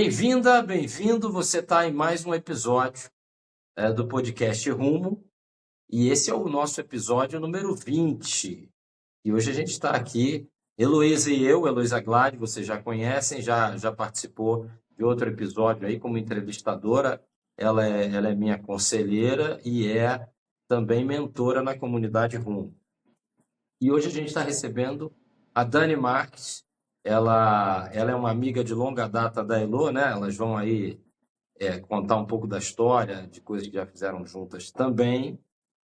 Bem-vinda, bem-vindo. Você está em mais um episódio do podcast Rumo, e esse é o nosso episódio número 20. E hoje a gente está aqui, Heloísa e eu, Heloísa Glad, vocês já conhecem, já participou de outro episódio aí como entrevistadora. Ela é minha conselheira e é também mentora na comunidade Rumo. E hoje a gente está recebendo a Dani Marques. Ela é uma amiga de longa data da Elo, né? Elas vão aí contar um pouco da história, de coisas que já fizeram juntas também.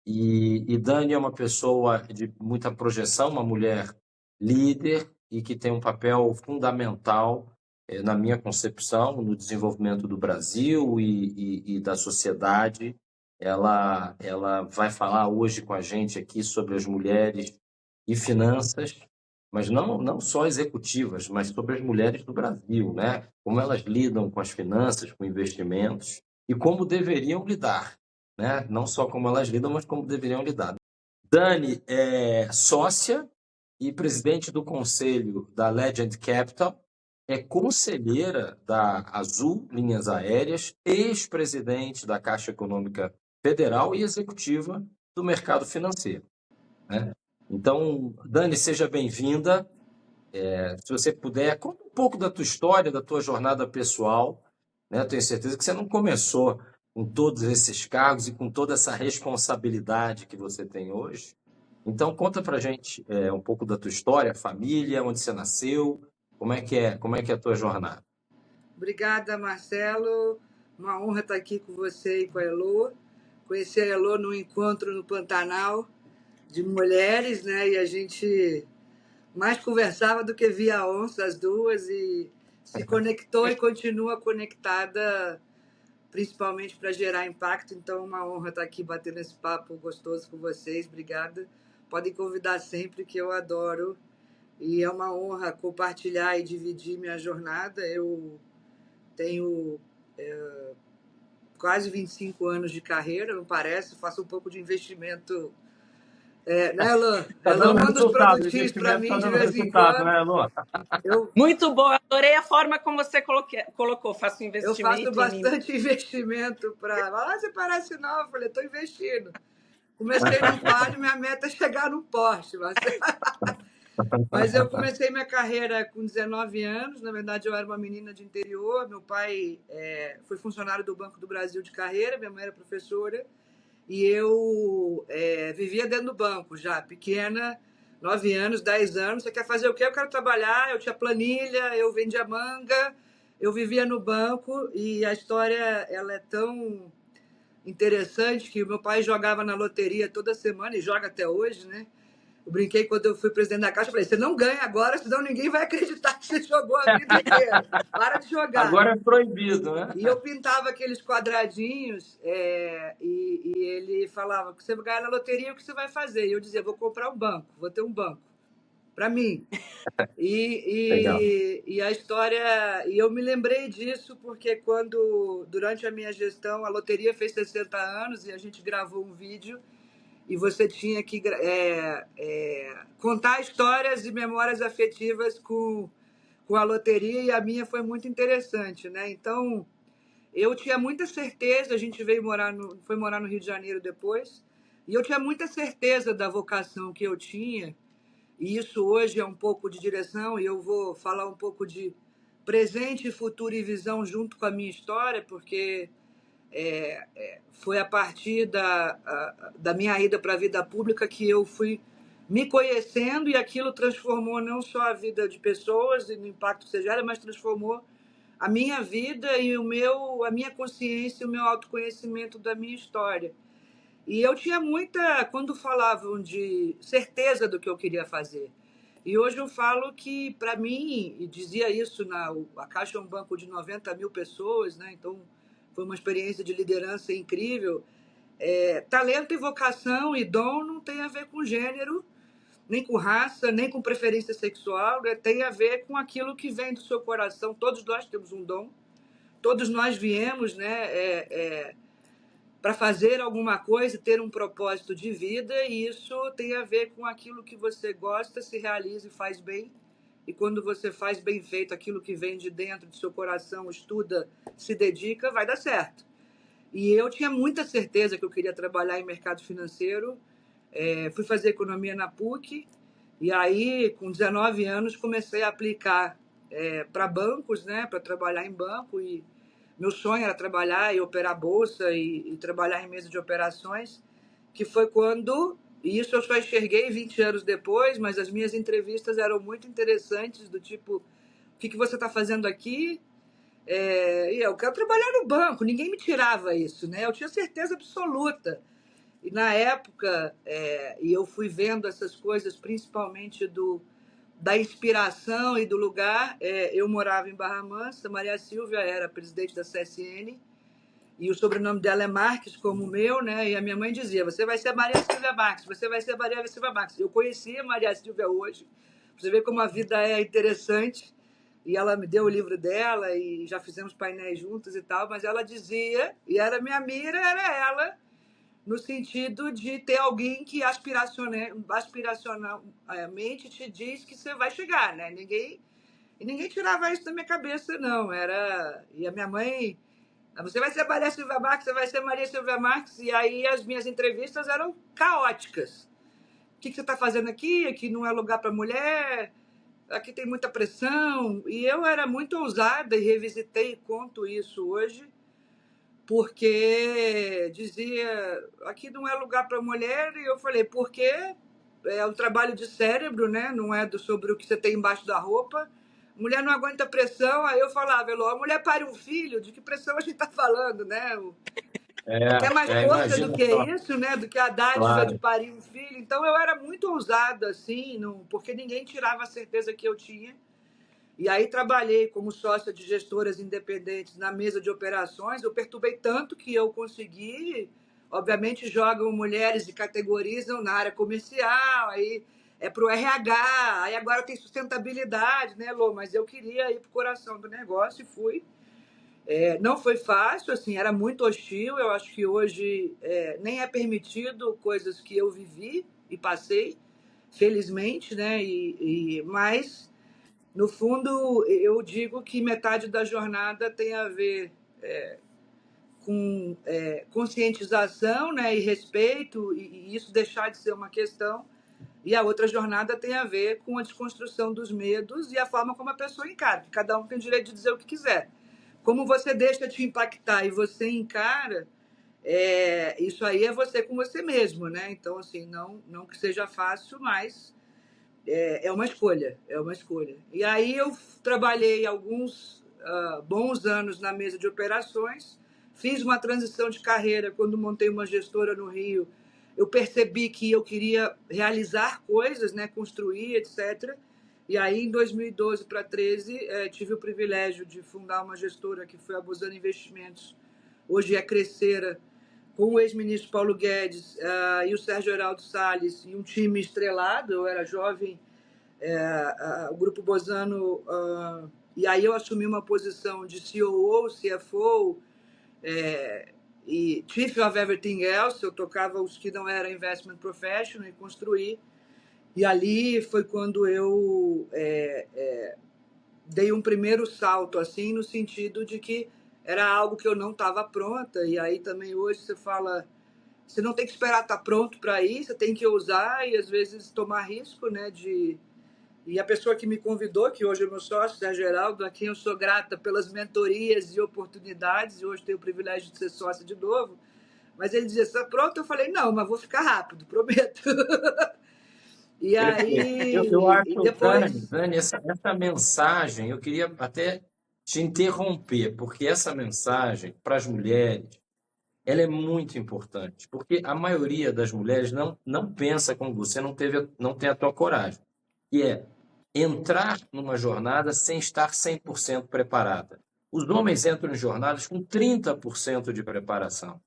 E Dani é uma pessoa de muita projeção, uma mulher líder e que tem um papel fundamental na minha concepção, no desenvolvimento do Brasil e da sociedade. Ela vai falar hoje com a gente aqui sobre as mulheres e finanças, mas não só executivas, mas sobre as mulheres do Brasil, né? Como elas lidam com as finanças, com investimentos e como deveriam lidar, né? Não só como elas lidam, mas como deveriam lidar. Dani é sócia e presidente do conselho da Legend Capital, é conselheira da Azul Linhas Aéreas, ex-presidente da Caixa Econômica Federal e executiva do mercado financeiro, né? Então, Dani, seja bem-vinda. Se você puder, conta um pouco da tua história, da tua jornada pessoal, né? Eu tenho certeza que você não começou com todos esses cargos e com toda essa responsabilidade que você tem hoje. Então, conta pra gente um pouco da tua história, família, onde você nasceu, como é que é a tua jornada? Obrigada, Marcelo. Uma honra estar aqui com você e com a Elo. Conheci a Elo num encontro no Pantanal de mulheres, né? E a gente mais conversava do que via onça, as duas, e se conectou e continua conectada, principalmente para gerar impacto. Então, é uma honra estar aqui batendo esse papo gostoso com vocês. Obrigada. Podem convidar sempre, que eu adoro. E é uma honra compartilhar e dividir minha jornada. Eu tenho quase 25 anos de carreira, não parece? Faço um pouco de investimento. Né, Elô? Tá Elô dando manda os resultado, o produtinhos para investimento mim está de dando vez em resultado, quando. né, Elô? Eu, Muito bom, adorei a forma como você colocou. Faço eu faço investimento em mim. bastante investimento para. Você parece nova. Eu falei, estou investindo. Comecei no Palio, minha meta é chegar no Porsche. Mas eu comecei minha carreira com 19 anos. Na verdade, eu era uma menina de interior. Meu pai foi funcionário do Banco do Brasil de carreira, minha mãe era professora. E eu vivia dentro do banco já, pequena, 9 anos, 10 anos. Você quer fazer o quê? Eu quero trabalhar. Eu tinha planilha, eu vendia manga, eu vivia no banco. E a história ela é tão interessante que o meu pai jogava na loteria toda semana e joga até hoje, né? Eu brinquei quando eu fui presidente da Caixa, eu falei, você não ganha agora, senão ninguém vai acreditar que você jogou a vida inteira. Para de jogar. Agora é proibido, né? E eu pintava aqueles quadradinhos e ele falava, que você vai ganhar na loteria, o que você vai fazer? E eu dizia, vou comprar um banco, vou ter um banco, para mim. Legal. E a história... E eu me lembrei disso porque durante a minha gestão, a loteria fez 60 anos e a gente gravou um vídeo e você tinha que contar histórias e memórias afetivas com a loteria, e a minha foi muito interessante, né? Então, eu tinha muita certeza, a gente foi morar no Rio de Janeiro depois, e eu tinha muita certeza da vocação que eu tinha, e isso hoje é um pouco de direção, e eu vou falar um pouco de presente, futuro e visão junto com a minha história, porque foi a partir da minha ida para a vida pública que eu fui me conhecendo, e aquilo transformou não só a vida de pessoas e no impacto que você gera, mas transformou a minha vida e a minha consciência, o meu autoconhecimento da minha história. E eu tinha quando falavam de certeza do que eu queria fazer. E hoje eu falo que, para mim, e dizia isso, a Caixa é um banco de 90 mil pessoas, né? Então foi uma experiência de liderança incrível. Talento e vocação e dom não tem a ver com gênero, nem com raça, nem com preferência sexual, né? Tem a ver com aquilo que vem do seu coração. Todos nós temos um dom, todos nós viemos, né, para fazer alguma coisa, ter um propósito de vida, e isso tem a ver com aquilo que você gosta, se realiza e faz bem, e quando você faz bem feito aquilo que vem de dentro do seu coração, estuda, se dedica, vai dar certo. E eu tinha muita certeza que eu queria trabalhar em mercado financeiro. Fui fazer economia na PUC, e aí, com 19 anos, comecei a aplicar para bancos, né, para trabalhar em banco. E meu sonho era trabalhar e operar bolsa e trabalhar em mesa de operações, que foi quando, e isso eu só enxerguei 20 anos depois, mas as minhas entrevistas eram muito interessantes, do tipo, o que você está fazendo aqui? E eu quero trabalhar no banco, ninguém me tirava isso, né? Eu tinha certeza absoluta. E na época, e eu fui vendo essas coisas, principalmente da inspiração e do lugar. Eu morava em Barra Mansa, Maria Silvia era presidente da CSN, e o sobrenome dela é Marques, como o meu, né? E a minha mãe dizia: você vai ser Maria Silvia Marques, você vai ser Maria Silvia Marques. Eu conhecia Maria Silvia hoje, pra você ver como a vida é interessante. E ela me deu o livro dela e já fizemos painéis juntos e tal, mas ela dizia, e era minha mira, era ela, no sentido de ter alguém que aspiracionalmente te diz que você vai chegar, né? Ninguém tirava isso da minha cabeça, não. E a minha mãe: você vai ser Maria Silvia Marques, você vai ser Maria Silvia Marques. E aí as minhas entrevistas eram caóticas. O que você está fazendo aqui? Aqui não é lugar para mulher, aqui tem muita pressão. E eu era muito ousada e revisitei e conto isso hoje, porque dizia: aqui não é lugar para mulher. E eu falei: porque é um trabalho de cérebro, né? Não é sobre o que você tem embaixo da roupa. Mulher não aguenta pressão. Aí eu falava: Elô, a mulher pare um filho, de que pressão a gente está falando, né? Quer mais força do Imagina que só, isso, né? Do que a dádiva de claro. parir um filho. Então eu era muito ousada, assim, porque ninguém tirava a certeza que eu tinha. E aí trabalhei como sócia de gestoras independentes na mesa de operações. Eu perturbei tanto que eu consegui. Obviamente jogam mulheres e categorizam na área comercial, aí é para o RH, aí agora tem sustentabilidade, né, Lô? Mas eu queria ir para o coração do negócio e fui. Não foi fácil, assim, era muito hostil. Eu acho que hoje nem é permitido coisas que eu vivi e passei, felizmente, né? Mas no fundo, eu digo que metade da jornada tem a ver com conscientização, né, e respeito, e isso deixar de ser uma questão. E a outra jornada tem a ver com a desconstrução dos medos e a forma como a pessoa encara, que cada um tem o direito de dizer o que quiser. Como você deixa te impactar e você encara, isso aí é você com você mesmo, né? Então, assim, não que seja fácil, mas é uma escolha, é uma escolha. E aí eu trabalhei alguns bons anos na mesa de operações, fiz uma transição de carreira quando montei uma gestora no Rio. Eu percebi que eu queria realizar coisas, né, construir, etc. E aí, em 2012 para 2013, tive o privilégio de fundar uma gestora que foi a Bozano Investimentos, hoje é Crescera, com o ex-ministro Paulo Guedes e o Sérgio Heraldo Salles, e um time estrelado. Eu era jovem, o Grupo Bozano, e aí eu assumi uma posição de COO, CFO, e Chief of Everything Else. Eu tocava os que não eram Investment Professional e construí. E ali foi quando eu dei um primeiro salto, assim, no sentido de que era algo que eu não estava pronta. E aí também hoje você fala: você não tem que esperar estar pronto para ir, você tem que ousar e às vezes tomar risco, né? E a pessoa que me convidou, que hoje é meu sócio, Sérgio Geraldo, a quem eu sou grata pelas mentorias e oportunidades, e hoje tenho o privilégio de ser sócia de novo, mas ele dizia: você está pronto? Eu falei: não, mas vou ficar rápido, prometo. E Perfeito. Eu, aí, eu e acho, depois... Dani, essa mensagem, eu queria até te interromper, porque essa mensagem para as mulheres, ela é muito importante, porque a maioria das mulheres não pensa como você, não tem a tua coragem, que é entrar numa jornada sem estar 100% preparada. Os homens entram em jornadas com 30% de preparação.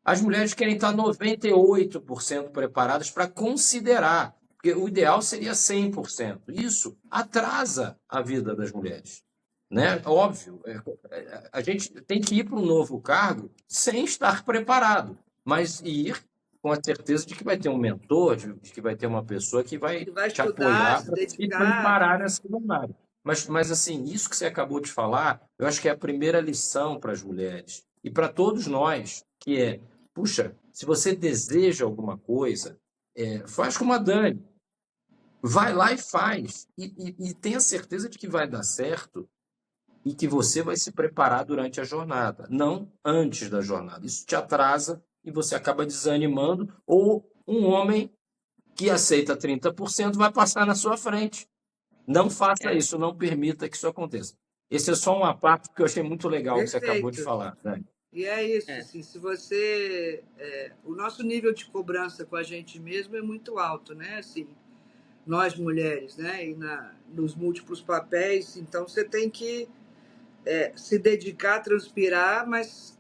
As mulheres querem estar 98% preparadas para considerar, porque o ideal seria 100%. Isso atrasa a vida das mulheres, né? Óbvio, a gente tem que ir para um novo cargo sem estar preparado, mas ir com a certeza de que vai ter um mentor, de que vai ter uma pessoa que vai Que vai te estudar, apoiar se para se dedicar. preparar nessa jornada. Mas, assim, isso que você acabou de falar, eu acho que é a primeira lição para as mulheres e para todos nós, que é, puxa, se você deseja alguma coisa, faz como a Dani, vai lá e faz. E tenha certeza de que vai dar certo e que você vai se preparar durante a jornada, não antes da jornada. Isso te atrasa e você acaba desanimando, ou um homem que aceita 30% vai passar na sua frente. Não faça É. isso, não permita que isso aconteça. Esse é só uma parte que eu achei muito legal que você acabou de Perfeito. falar, Dani. E é isso, É. assim, se você... o nosso nível de cobrança com a gente mesmo é muito alto, né? Assim, nós mulheres, né? E nos múltiplos papéis, então você tem que se dedicar, transpirar, mas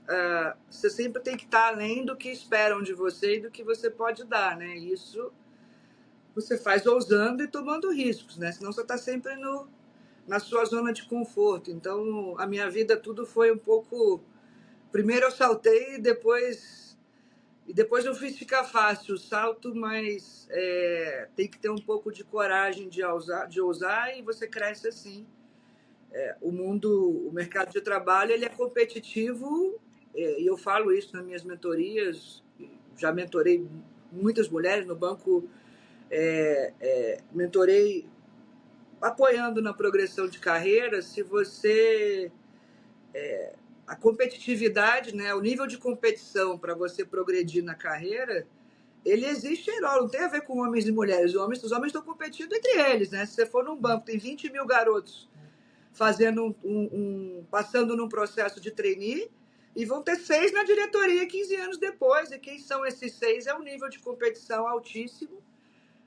você sempre tem que estar além do que esperam de você e do que você pode dar, né? Isso você faz ousando e tomando riscos, né? Senão você está sempre na sua zona de conforto. Então, a minha vida tudo foi um pouco... Primeiro eu saltei e depois eu fiz ficar fácil o salto, mas tem que ter um pouco de coragem de ousar e você cresce assim. O mercado de trabalho, ele é competitivo, e eu falo isso nas minhas mentorias. Já mentorei muitas mulheres no banco, mentorei apoiando na progressão de carreira. Se você... A competitividade, né, o nível de competição para você progredir na carreira, ele existe, não tem a ver com homens e mulheres. Os homens estão competindo entre eles, né? Se você for num banco, tem 20 mil garotos fazendo passando num processo de trainee, e vão ter 6 na diretoria 15 anos depois. E quem são esses 6 é um nível de competição altíssimo,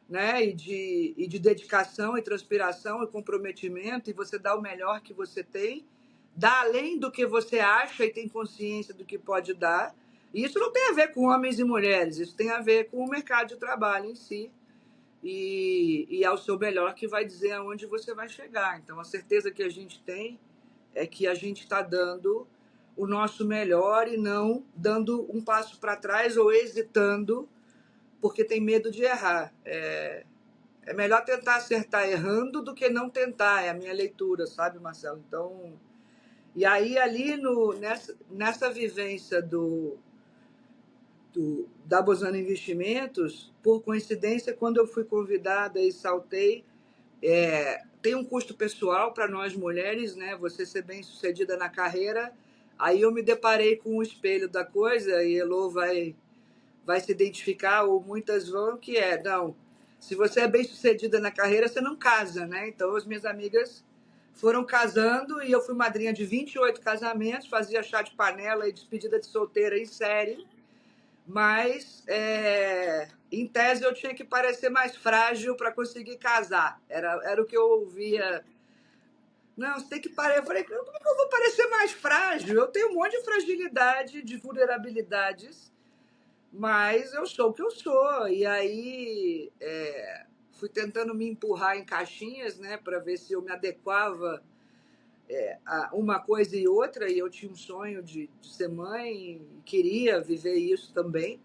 né? E de dedicação e transpiração e comprometimento, e você dá o melhor que você tem, dá além do que você acha e tem consciência do que pode dar. E isso não tem a ver com homens e mulheres, isso tem a ver com o mercado de trabalho em si, e ao seu melhor que vai dizer aonde você vai chegar. Então, a certeza que a gente tem é que a gente está dando o nosso melhor e não dando um passo para trás ou hesitando porque tem medo de errar. É melhor tentar acertar errando do que não tentar, é a minha leitura, sabe, Marcelo? Então, e aí ali nessa vivência da Bozano Investimentos, por coincidência, quando eu fui convidada e saltei, tem um custo pessoal para nós mulheres, né? Você ser bem-sucedida na carreira. Aí eu me deparei com o espelho da coisa, e Elô vai se identificar, ou muitas vão, que não, se você é bem-sucedida na carreira, você não casa, né? Então, as minhas amigas foram casando, e eu fui madrinha de 28 casamentos, fazia chá de panela e despedida de solteira em série, mas, em tese, eu tinha que parecer mais frágil para conseguir casar. Era o que eu ouvia. Não, você tem que parar. Eu falei, como é que eu vou parecer mais frágil? Eu tenho um monte de fragilidade, de vulnerabilidades, mas eu sou o que eu sou. E aí fui tentando me empurrar em caixinhas, né, para ver se eu me adequava a uma coisa e outra. E eu tinha um sonho de ser mãe, e queria viver isso também.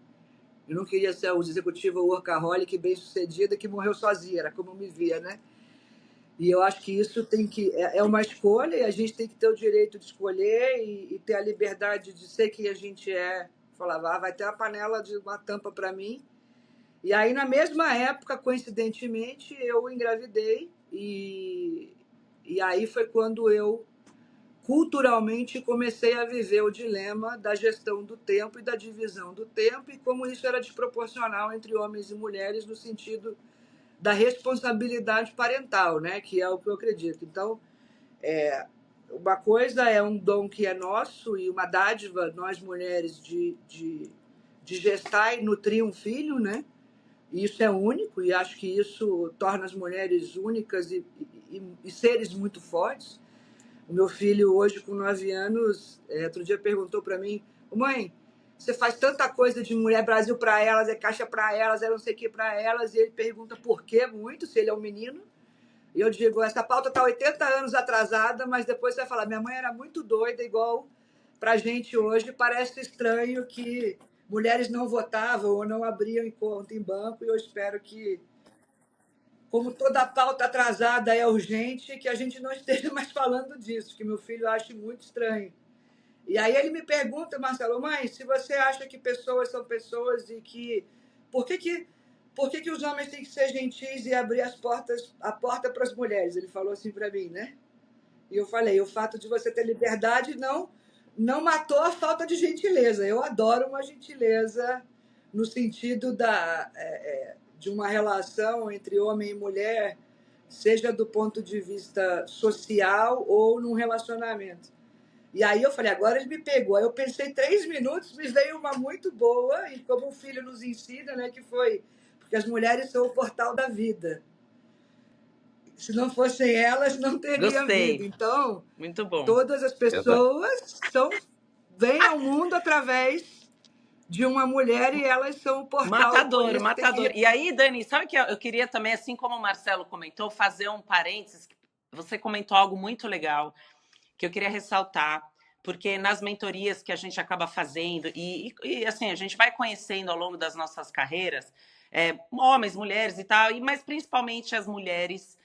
Eu não queria ser a executiva workaholic bem-sucedida que morreu sozinha, era como eu me via, né? E eu acho que isso é uma escolha, e a gente tem que ter o direito de escolher e ter a liberdade de ser quem a gente é. Falava, vai ter uma panela de uma tampa para mim. E aí, na mesma época, coincidentemente, eu engravidei, e aí foi quando eu culturalmente comecei a viver o dilema da gestão do tempo e da divisão do tempo, e como isso era desproporcional entre homens e mulheres no sentido da responsabilidade parental, né? Que é o que eu acredito. Então, uma coisa é um dom que é nosso e uma dádiva, nós mulheres, de gestar e nutrir um filho, né? E isso é único, e acho que isso torna as mulheres únicas e seres muito fortes. O meu filho, hoje, com 9 anos, outro dia perguntou para mim, mãe, você faz tanta coisa de Mulher Brasil para elas, é caixa para elas, é não sei o que para elas, e ele pergunta por que muito, se ele é um menino. E eu digo, essa pauta está 80 anos atrasada, mas depois você vai falar, minha mãe era muito doida, igual para a gente hoje. Parece estranho que mulheres não votavam ou não abriam conta em banco, e eu espero que, como toda pauta atrasada é urgente, que a gente não esteja mais falando disso, que meu filho acha muito estranho. E aí ele me pergunta, Marcelo, mãe, se você acha que pessoas são pessoas e que... Por que que, por que que os homens têm que ser gentis e abrir a porta para as mulheres? Ele falou assim para mim, né? E eu falei, o fato de você ter liberdade não matou a falta de gentileza. Eu adoro uma gentileza no sentido de uma relação entre homem e mulher, seja do ponto de vista social ou num relacionamento. E aí eu falei, agora ele me pegou. Aí eu pensei 3 minutos, me veio uma muito boa, e como o filho nos ensina, né, que foi porque as mulheres são o portal da vida. Se não fossem elas, não teria vida. Gostei. Então, Muito bom. todas as pessoas vêm ao mundo através de uma mulher e elas são o portal. Por Matador, isso tem matador. que... E aí, Dani, sabe que eu queria também, assim como o Marcelo comentou, fazer um parênteses. Você comentou algo muito legal que eu queria ressaltar, porque nas mentorias que a gente acaba fazendo, assim, a gente vai conhecendo ao longo das nossas carreiras, homens, mulheres e tal, mas principalmente as mulheres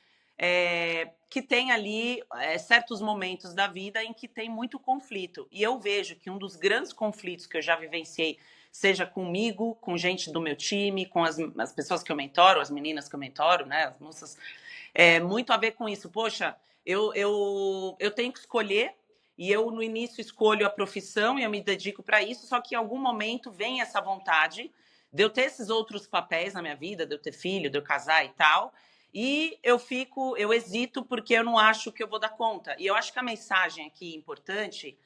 que têm ali certos momentos da vida em que tem muito conflito. E eu vejo que um dos grandes conflitos que eu já vivenciei, seja comigo, com gente do meu time, com as pessoas que eu mentoro, as meninas que eu mentoro, né, as moças, muito a ver com isso. Poxa, eu tenho que escolher, e eu no início escolho a profissão e eu me dedico para isso, só que em algum momento vem essa vontade de eu ter esses outros papéis na minha vida, de eu ter filho, de eu casar e tal, e eu hesito porque eu não acho que eu vou dar conta. E eu acho que a mensagem aqui importante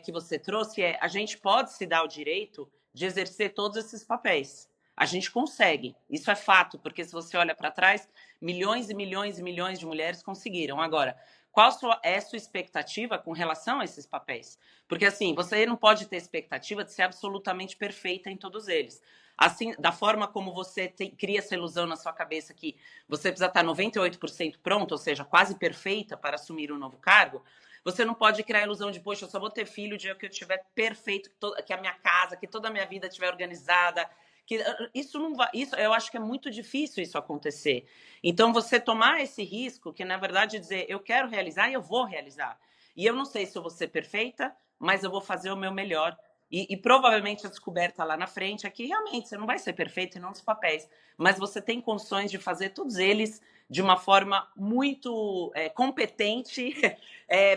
que você trouxe a gente pode se dar o direito de exercer todos esses papéis. A gente consegue, isso é fato, porque se você olha para trás, milhões e milhões e milhões de mulheres conseguiram. Agora, qual é a sua expectativa com relação a esses papéis? Porque assim, você não pode ter expectativa de ser absolutamente perfeita em todos eles. Assim, da forma como você cria essa ilusão na sua cabeça que você precisa estar 98% pronto, ou seja, quase perfeita para assumir um novo cargo, você não pode criar a ilusão de, poxa, eu só vou ter filho o dia que eu tiver perfeito, que a minha casa, que toda a minha vida estiver organizada. Que isso não vai, isso eu acho que é muito difícil isso acontecer. Então você tomar esse risco, que na verdade é dizer, eu quero realizar e eu vou realizar. E eu não sei se eu vou ser perfeita, mas eu vou fazer o meu melhor. E provavelmente a descoberta lá na frente é que realmente você não vai ser perfeito em nos papéis, mas você tem condições de fazer todos eles de uma forma muito competente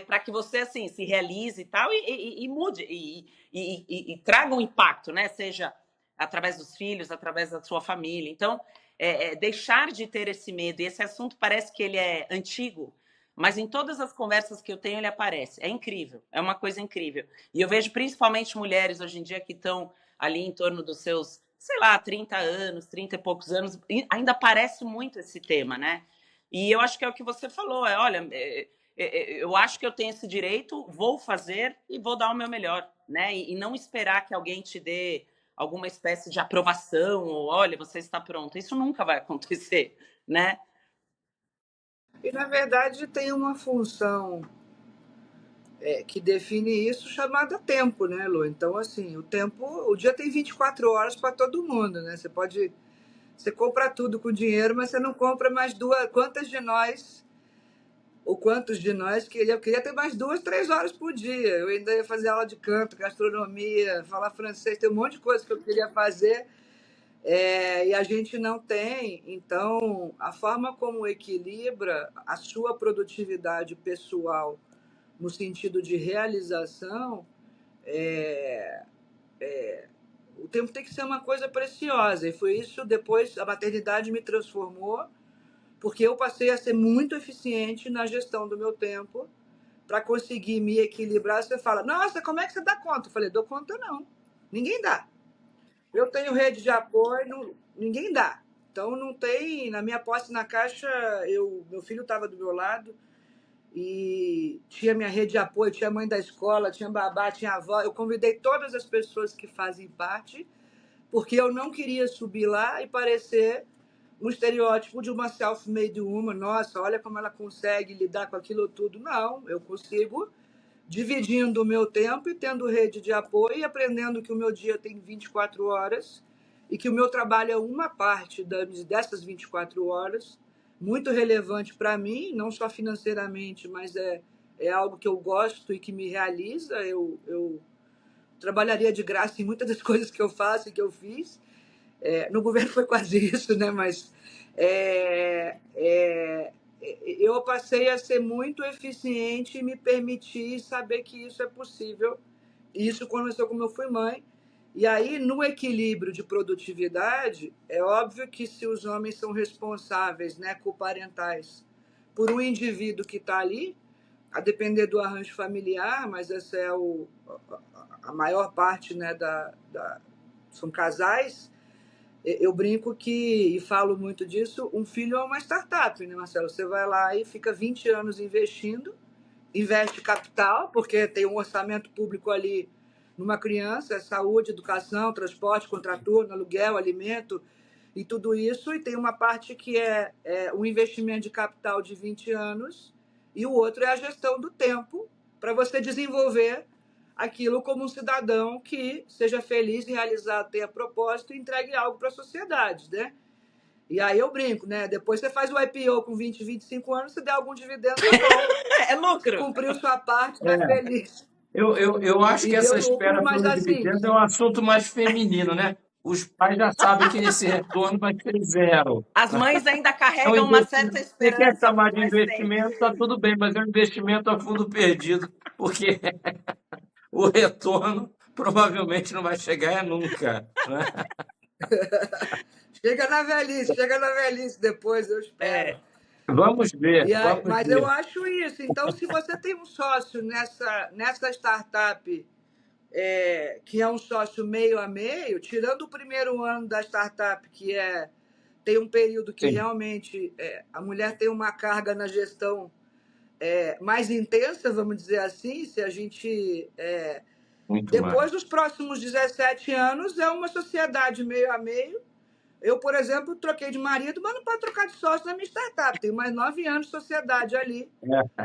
para que você assim se realize e tal e mude e traga um impacto, né? Seja através dos filhos, através da sua família. Então, deixar de ter esse medo. E esse assunto parece que ele é antigo, mas em todas as conversas que eu tenho ele aparece. É incrível, é uma coisa incrível. E eu vejo principalmente mulheres hoje em dia que estão ali em torno dos seus, sei lá, 30 anos, 30 e poucos anos, e ainda aparece muito esse tema, né? E eu acho que é o que você falou, olha, eu acho que eu tenho esse direito, vou fazer e vou dar o meu melhor, né? E não esperar que alguém te dê alguma espécie de aprovação ou, olha, você está pronto. Isso nunca vai acontecer, né? E, na verdade, tem uma função que define isso chamada tempo, né, Lu? Então, assim, o dia tem 24 horas para todo mundo, né? Você compra tudo com dinheiro, mas você não compra mais duas. Quantos de nós queria ter mais 2, 3 horas por dia? Eu ainda ia fazer aula de canto, gastronomia, falar francês, tem um monte de coisa que eu queria fazer, e a gente não tem. Então, a forma como equilibra a sua produtividade pessoal no sentido de realização, o tempo tem que ser uma coisa preciosa. E foi isso, depois a maternidade me transformou, porque eu passei a ser muito eficiente na gestão do meu tempo para conseguir me equilibrar. Você fala, nossa, como é que você dá conta? Eu falei, dou conta não. Ninguém dá. Eu tenho rede de apoio, ninguém dá. Então não tem, na minha posse na caixa, meu filho estava do meu lado e tinha minha rede de apoio, tinha mãe da escola, tinha babá, tinha avó. Eu convidei todas as pessoas que fazem parte, porque eu não queria subir lá e parecer um estereótipo de uma self-made woman. Nossa, olha como ela consegue lidar com aquilo tudo. Não, eu consigo dividindo o meu tempo e tendo rede de apoio e aprendendo que o meu dia tem 24 horas e que o meu trabalho é uma parte dessas 24 horas, muito relevante para mim, não só financeiramente, mas é algo que eu gosto e que me realiza. Eu trabalharia de graça em muitas das coisas que eu faço e que eu fiz. No governo foi quase isso, né? Mas eu passei a ser muito eficiente e me permitir saber que isso é possível. E isso começou como eu fui mãe. E aí, no equilíbrio de produtividade, é óbvio que se os homens são responsáveis, né, coparentais, por um indivíduo que está ali, a depender do arranjo familiar, mas essa é a maior parte, né, são casais. Eu brinco e falo muito disso, um filho é uma startup, né, Marcelo? Você vai lá e fica 20 anos investindo, investe capital, porque tem um orçamento público ali numa criança, saúde, educação, transporte, contraturno, aluguel, alimento e tudo isso, e tem uma parte que é um investimento de capital de 20 anos, e o outro é a gestão do tempo para você desenvolver aquilo como um cidadão que seja feliz, realizado, tenha propósito e entregue algo para a sociedade, né? E aí eu brinco, né? Depois você faz o IPO com 20, 25 anos, se der algum dividendo, tá bom. É lucro. Cumpriu sua parte, tá feliz. Eu acho E que deu essa lucro, espera mas pelo assim, dividendo é um assunto mais feminino, né? Os pais já sabem que esse retorno vai ser zero. As mães ainda É um carregam uma certa investimento. Você quer esperança chamar para de mais tempo. investimento, tá tudo bem, mas é um investimento a fundo perdido, porque o retorno provavelmente não vai chegar nunca, né? chega na velhice depois, eu espero. Vamos ver, vamos Mas eu ver. acho isso. Então, se você tem um sócio nessa startup, que é um sócio meio a meio, tirando o primeiro ano da startup, tem um período que Sim, realmente a mulher tem uma carga na gestão mais intensa, vamos dizer assim, se a gente. muito mais. Depois dos próximos 17 anos, é uma sociedade meio a meio. Eu, por exemplo, troquei de marido, mas não pode trocar de sócio na minha startup. Tenho mais 9 anos de sociedade ali,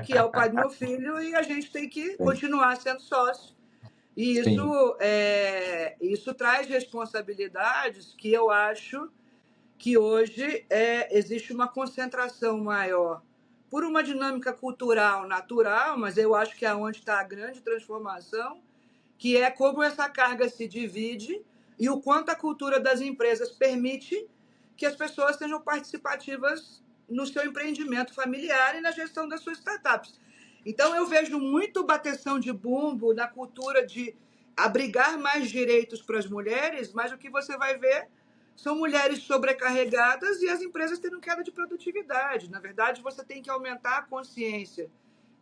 que é o pai do meu filho, e a gente tem que Sim, continuar sendo sócio. E sim, isso traz responsabilidades que eu acho que hoje existe uma concentração maior por uma dinâmica cultural natural, mas eu acho que é onde está a grande transformação, que é como essa carga se divide e o quanto a cultura das empresas permite que as pessoas sejam participativas no seu empreendimento familiar e na gestão das suas startups. Então, eu vejo muito bateção de bumbo na cultura de abrigar mais direitos para as mulheres, mas o que você vai ver são mulheres sobrecarregadas e as empresas tendo queda de produtividade. Na verdade, você tem que aumentar a consciência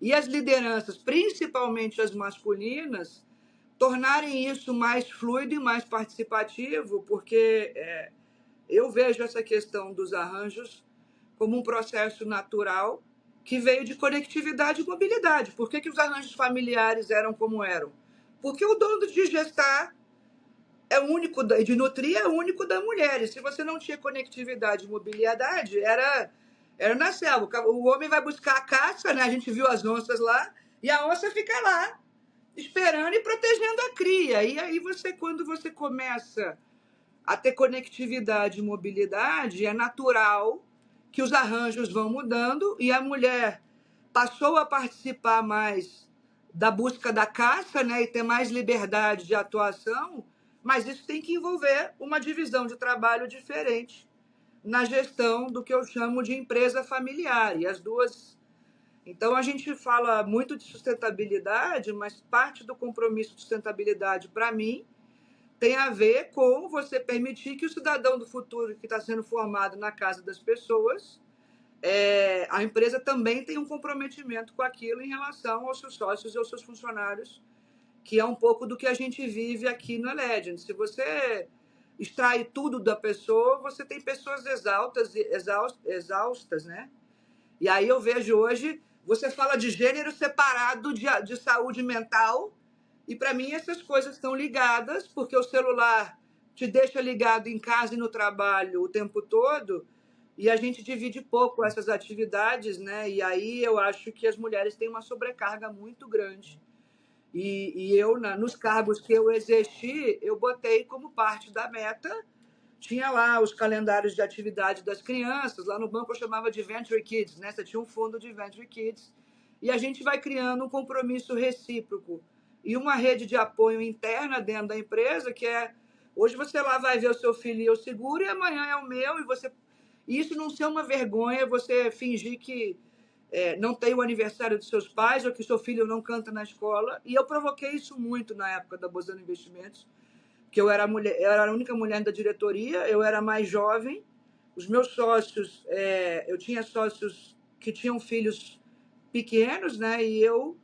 e as lideranças, principalmente as masculinas, tornarem isso mais fluido e mais participativo, porque eu vejo essa questão dos arranjos como um processo natural que veio de conectividade e mobilidade. Por que os arranjos familiares eram como eram? Porque o dono de gestar é o único, de nutrir é o único da mulher. E se você não tinha conectividade e mobilidade, era na selva. O homem vai buscar a caça, né? A gente viu as onças lá, e a onça fica lá, esperando e protegendo a cria. E aí quando você começa a ter conectividade e mobilidade, é natural que os arranjos vão mudando e a mulher passou a participar mais da busca da caça, né, e ter mais liberdade de atuação, mas isso tem que envolver uma divisão de trabalho diferente na gestão do que eu chamo de empresa familiar. E as duas. Então, a gente fala muito de sustentabilidade, mas parte do compromisso de sustentabilidade, para mim, tem a ver com você permitir que o cidadão do futuro que está sendo formado na casa das pessoas, a empresa também tem um comprometimento com aquilo em relação aos seus sócios e aos seus funcionários, que é um pouco do que a gente vive aqui no Legend. Se você extrai tudo da pessoa, você tem pessoas exaustas, né? E aí eu vejo hoje, você fala de gênero separado de saúde mental, e para mim essas coisas estão ligadas, porque o celular te deixa ligado em casa e no trabalho o tempo todo, e a gente divide pouco essas atividades, né? E aí eu acho que as mulheres têm uma sobrecarga muito grande E eu, nos cargos que eu exerci, eu botei como parte da meta, tinha lá os calendários de atividade das crianças, lá no banco eu chamava de Venture Kids, né? Você tinha um fundo de Venture Kids, e a gente vai criando um compromisso recíproco e uma rede de apoio interna dentro da empresa, que é, hoje você lá vai ver o seu filho e eu seguro, e amanhã é o meu, e isso não ser uma vergonha, você fingir que não tem o aniversário dos seus pais ou que seu filho não canta na escola. E eu provoquei isso muito na época da Bozano Investimentos, que eu era a única mulher da diretoria, eu era mais jovem. Os meus sócios, eu tinha sócios que tinham filhos pequenos, né? E eu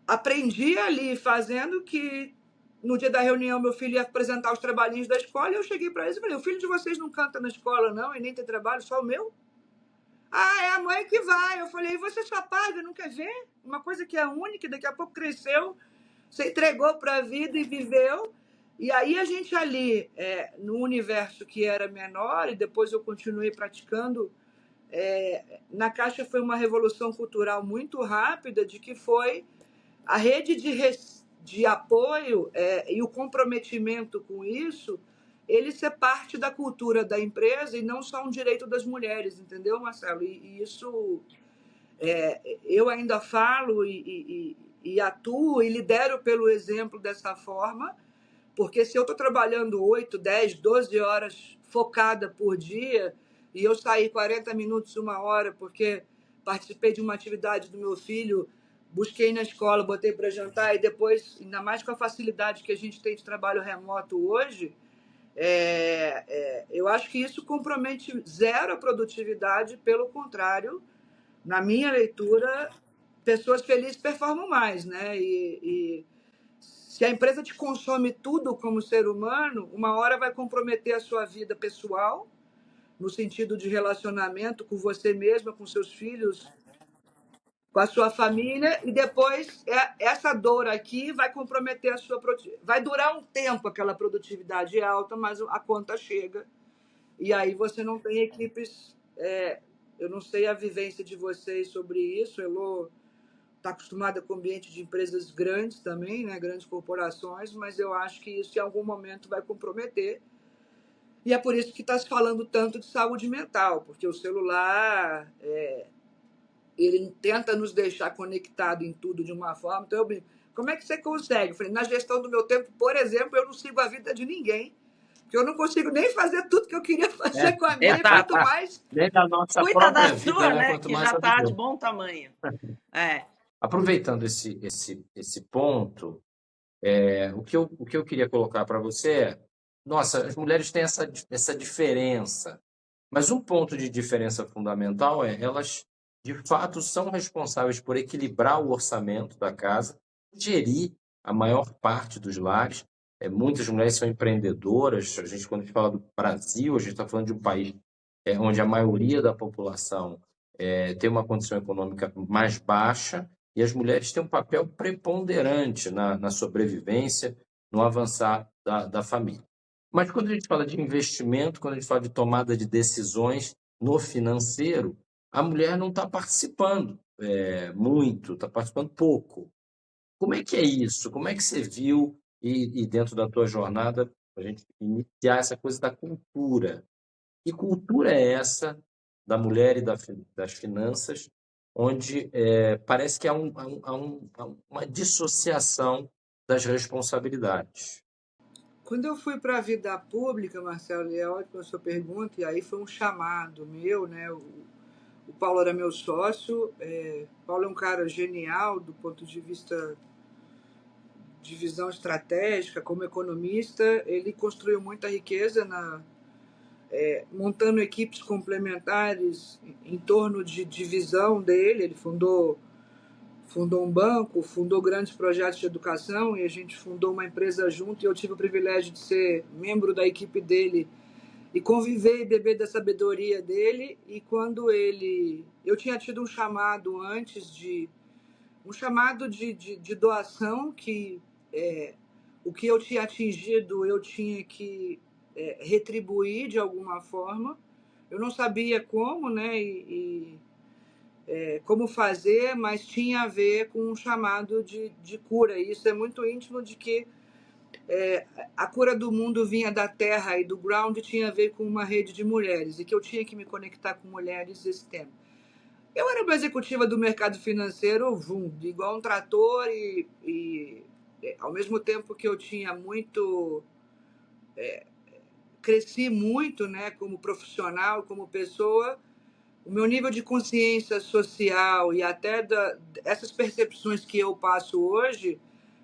aprendi ali fazendo que no dia da reunião meu filho ia apresentar os trabalhinhos da escola e eu cheguei para eles e falei: o filho de vocês não canta na escola não e nem tem trabalho, só o meu? Ah, é a mãe que vai. Eu falei, você só paga, não quer ver? Uma coisa que é única, daqui a pouco cresceu, você entregou para a vida e viveu. E aí a gente ali, no universo que era menor, e depois eu continuei praticando, na Caixa foi uma revolução cultural muito rápida, de que foi a rede de apoio e o comprometimento com isso, ele ser parte da cultura da empresa e não só um direito das mulheres, entendeu, Marcelo? E isso eu ainda falo e atuo e lidero pelo exemplo dessa forma, porque se eu estou trabalhando 8, 10, 12 horas focada por dia e eu sair 40 minutos, uma hora, porque participei de uma atividade do meu filho, busquei na escola, botei para jantar e depois, ainda mais com a facilidade que a gente tem de trabalho remoto hoje, eu acho que isso compromete zero a produtividade, pelo contrário, na minha leitura, pessoas felizes performam mais, né? E se a empresa te consome tudo como ser humano, uma hora vai comprometer a sua vida pessoal, no sentido de relacionamento com você mesma, com seus filhos, com a sua família, e depois essa dor aqui vai comprometer a sua produtividade. Vai durar um tempo aquela produtividade alta, mas a conta chega. E aí você não tem equipes. Eu não sei a vivência de vocês sobre isso. Elô está acostumada com o ambiente de empresas grandes também, né? Grandes corporações, mas eu acho que isso em algum momento vai comprometer. E é por isso que está se falando tanto de saúde mental, porque o celular ele tenta nos deixar conectado em tudo de uma forma. Então eu brinco, como é que você consegue? Eu falei, na gestão do meu tempo, por exemplo, eu não sigo a vida de ninguém, porque eu não consigo nem fazer tudo que eu queria fazer com a minha, quanto Exato. mais Nem da nossa Cuida da própria vida, sua, né? né? Quanto Que mais já a está de vida. bom tamanho. Aproveitando esse ponto, o que eu queria colocar para você nossa, as mulheres têm essa diferença, mas um ponto de diferença fundamental elas, de fato, são responsáveis por equilibrar o orçamento da casa, gerir a maior parte dos lares. Muitas mulheres são empreendedoras. Quando a gente fala do Brasil, a gente está falando de um país onde a maioria da população tem uma condição econômica mais baixa, e as mulheres têm um papel preponderante na sobrevivência, no avançar da família. Mas quando a gente fala de investimento, quando a gente fala de tomada de decisões no financeiro, a mulher não está participando muito, está participando pouco. Como é que é isso? Como é que você viu, e dentro da tua jornada, a gente iniciar essa coisa da cultura? Que cultura é essa da mulher e das finanças, onde parece que há uma dissociação das responsabilidades? Quando eu fui para a vida pública, Marcelo, e é ótimo a sua pergunta, e aí foi um chamado meu, né? O Paulo era meu sócio. Paulo é um cara genial do ponto de vista de visão estratégica, como economista. Ele construiu muita riqueza montando equipes complementares em torno de divisão dele. Ele fundou um banco, fundou grandes projetos de educação e a gente fundou uma empresa junto, e eu tive o privilégio de ser membro da equipe dele e conviver e beber da sabedoria dele. E quando eu tinha tido um chamado antes um chamado de doação, que o que eu tinha atingido eu tinha que retribuir de alguma forma. Eu não sabia como, né? como fazer, mas tinha a ver com um chamado de cura. E isso é muito íntimo de que a cura do mundo vinha da terra e do ground tinha a ver com uma rede de mulheres e que eu tinha que me conectar com mulheres esse tempo. Eu era uma executiva do mercado financeiro, igual um trator e ao mesmo tempo que eu tinha muito... cresci muito, né, como profissional, como pessoa, o meu nível de consciência social e até essas percepções que eu passo hoje,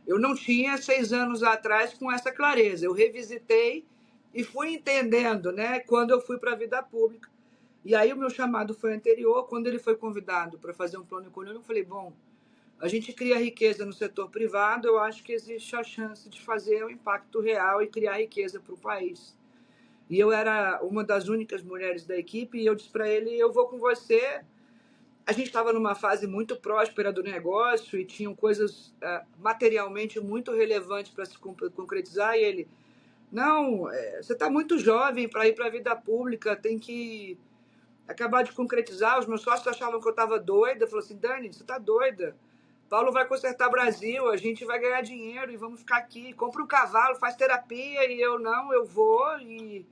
eu não tinha 6 anos atrás com essa clareza. Eu revisitei e fui entendendo, né, quando eu fui para a vida pública. E aí o meu chamado foi anterior, quando ele foi convidado para fazer um plano econômico, eu falei, bom, a gente cria riqueza no setor privado, eu acho que existe a chance de fazer um impacto real e criar riqueza para o país. E eu era uma das únicas mulheres da equipe e eu disse para ele, eu vou com você. A gente estava numa fase muito próspera do negócio e tinham coisas materialmente muito relevantes para se concretizar. E ele, não, você está muito jovem para ir para a vida pública, tem que acabar de concretizar. Os meus sócios achavam que eu estava doida. Falou assim, Dani, você está doida. Paulo vai consertar Brasil, a gente vai ganhar dinheiro e vamos ficar aqui. Compra um cavalo, faz terapia. E eu, não, eu vou e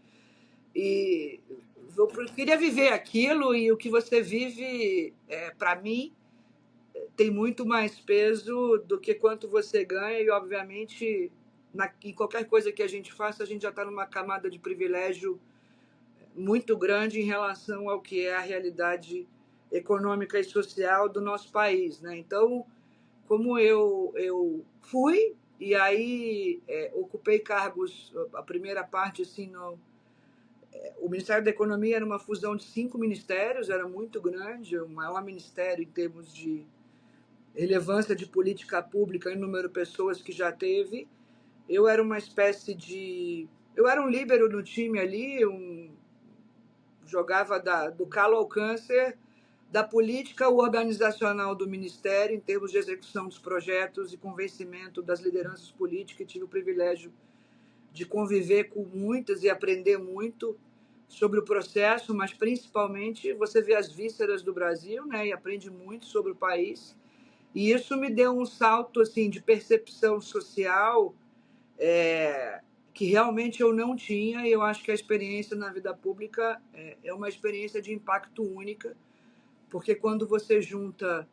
eu queria viver aquilo e o que você vive, para mim, tem muito mais peso do que quanto você ganha e, obviamente, em qualquer coisa que a gente faça, a gente já está numa camada de privilégio muito grande em relação ao que é a realidade econômica e social do nosso país, né? Então, como eu fui e aí ocupei cargos, a primeira parte, assim, o Ministério da Economia era uma fusão de 5 ministérios, era muito grande, o maior ministério em termos de relevância de política pública em número de pessoas que já teve. Eu era uma espécie de... Eu era um líbero no time ali, jogava do calo ao câncer, da política organizacional do Ministério, em termos de execução dos projetos e convencimento das lideranças políticas, e tive o privilégio de conviver com muitas e aprender muito sobre o processo, mas principalmente você vê as vísceras do Brasil, né, e aprende muito sobre o país. E isso me deu um salto assim de percepção social que realmente eu não tinha, e eu acho que a experiência na vida pública é uma experiência de impacto única, porque quando você junta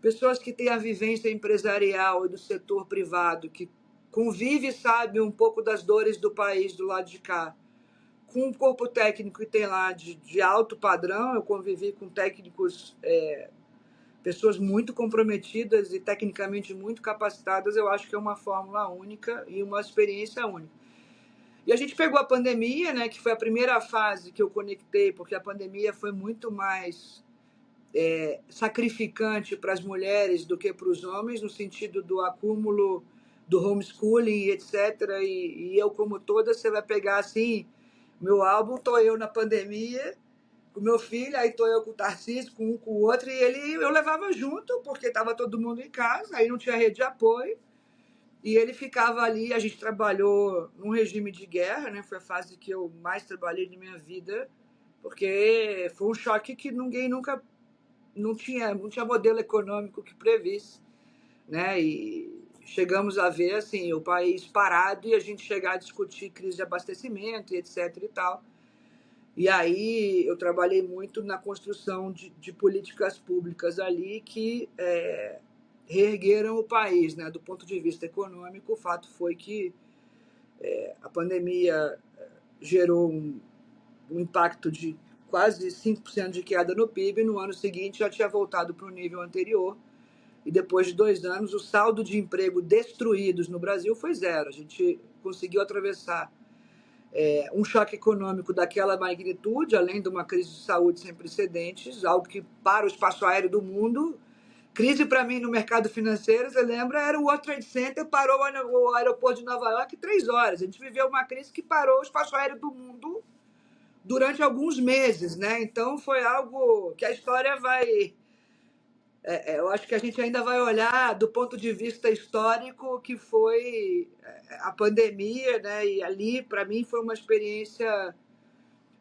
pessoas que têm a vivência empresarial e do setor privado, que convive e sabe um pouco das dores do país do lado de cá, com um corpo técnico que tem lá de alto padrão, eu convivi com técnicos, pessoas muito comprometidas e tecnicamente muito capacitadas, eu acho que é uma fórmula única e uma experiência única. E a gente pegou a pandemia, né, que foi a primeira fase que eu conectei, porque a pandemia foi muito mais sacrificante para as mulheres do que para os homens, no sentido do acúmulo do homeschooling, etc. E eu, como toda, você vai pegar assim, meu álbum, tô eu na pandemia, com meu filho, aí tô eu com o Tarcísio, com um com o outro, e eu levava junto, porque estava todo mundo em casa, aí não tinha rede de apoio, e ele ficava ali, a gente trabalhou num regime de guerra, né? Foi a fase que eu mais trabalhei na minha vida, porque foi um choque que ninguém nunca... Não tinha modelo econômico que previsse, né? E chegamos a ver assim, o país parado e a gente chegar a discutir crise de abastecimento e etc. e tal. E aí eu trabalhei muito na construção de políticas públicas ali que reergueram o país, né? Do ponto de vista econômico, o fato foi que a pandemia gerou um impacto de quase 5% de queda no PIB. No ano seguinte já tinha voltado para o nível anterior. E depois de 2 anos, o saldo de emprego destruídos no Brasil foi 0. A gente conseguiu atravessar um choque econômico daquela magnitude, além de uma crise de saúde sem precedentes, algo que para o espaço aéreo do mundo... Crise para mim no mercado financeiro, você lembra, era o World Trade Center, parou o aeroporto de Nova York 3 horas. A gente viveu uma crise que parou o espaço aéreo do mundo durante alguns meses, né? Então foi algo que a história vai... eu acho que a gente ainda vai olhar do ponto de vista histórico, que foi a pandemia, né? E ali, para mim, foi uma experiência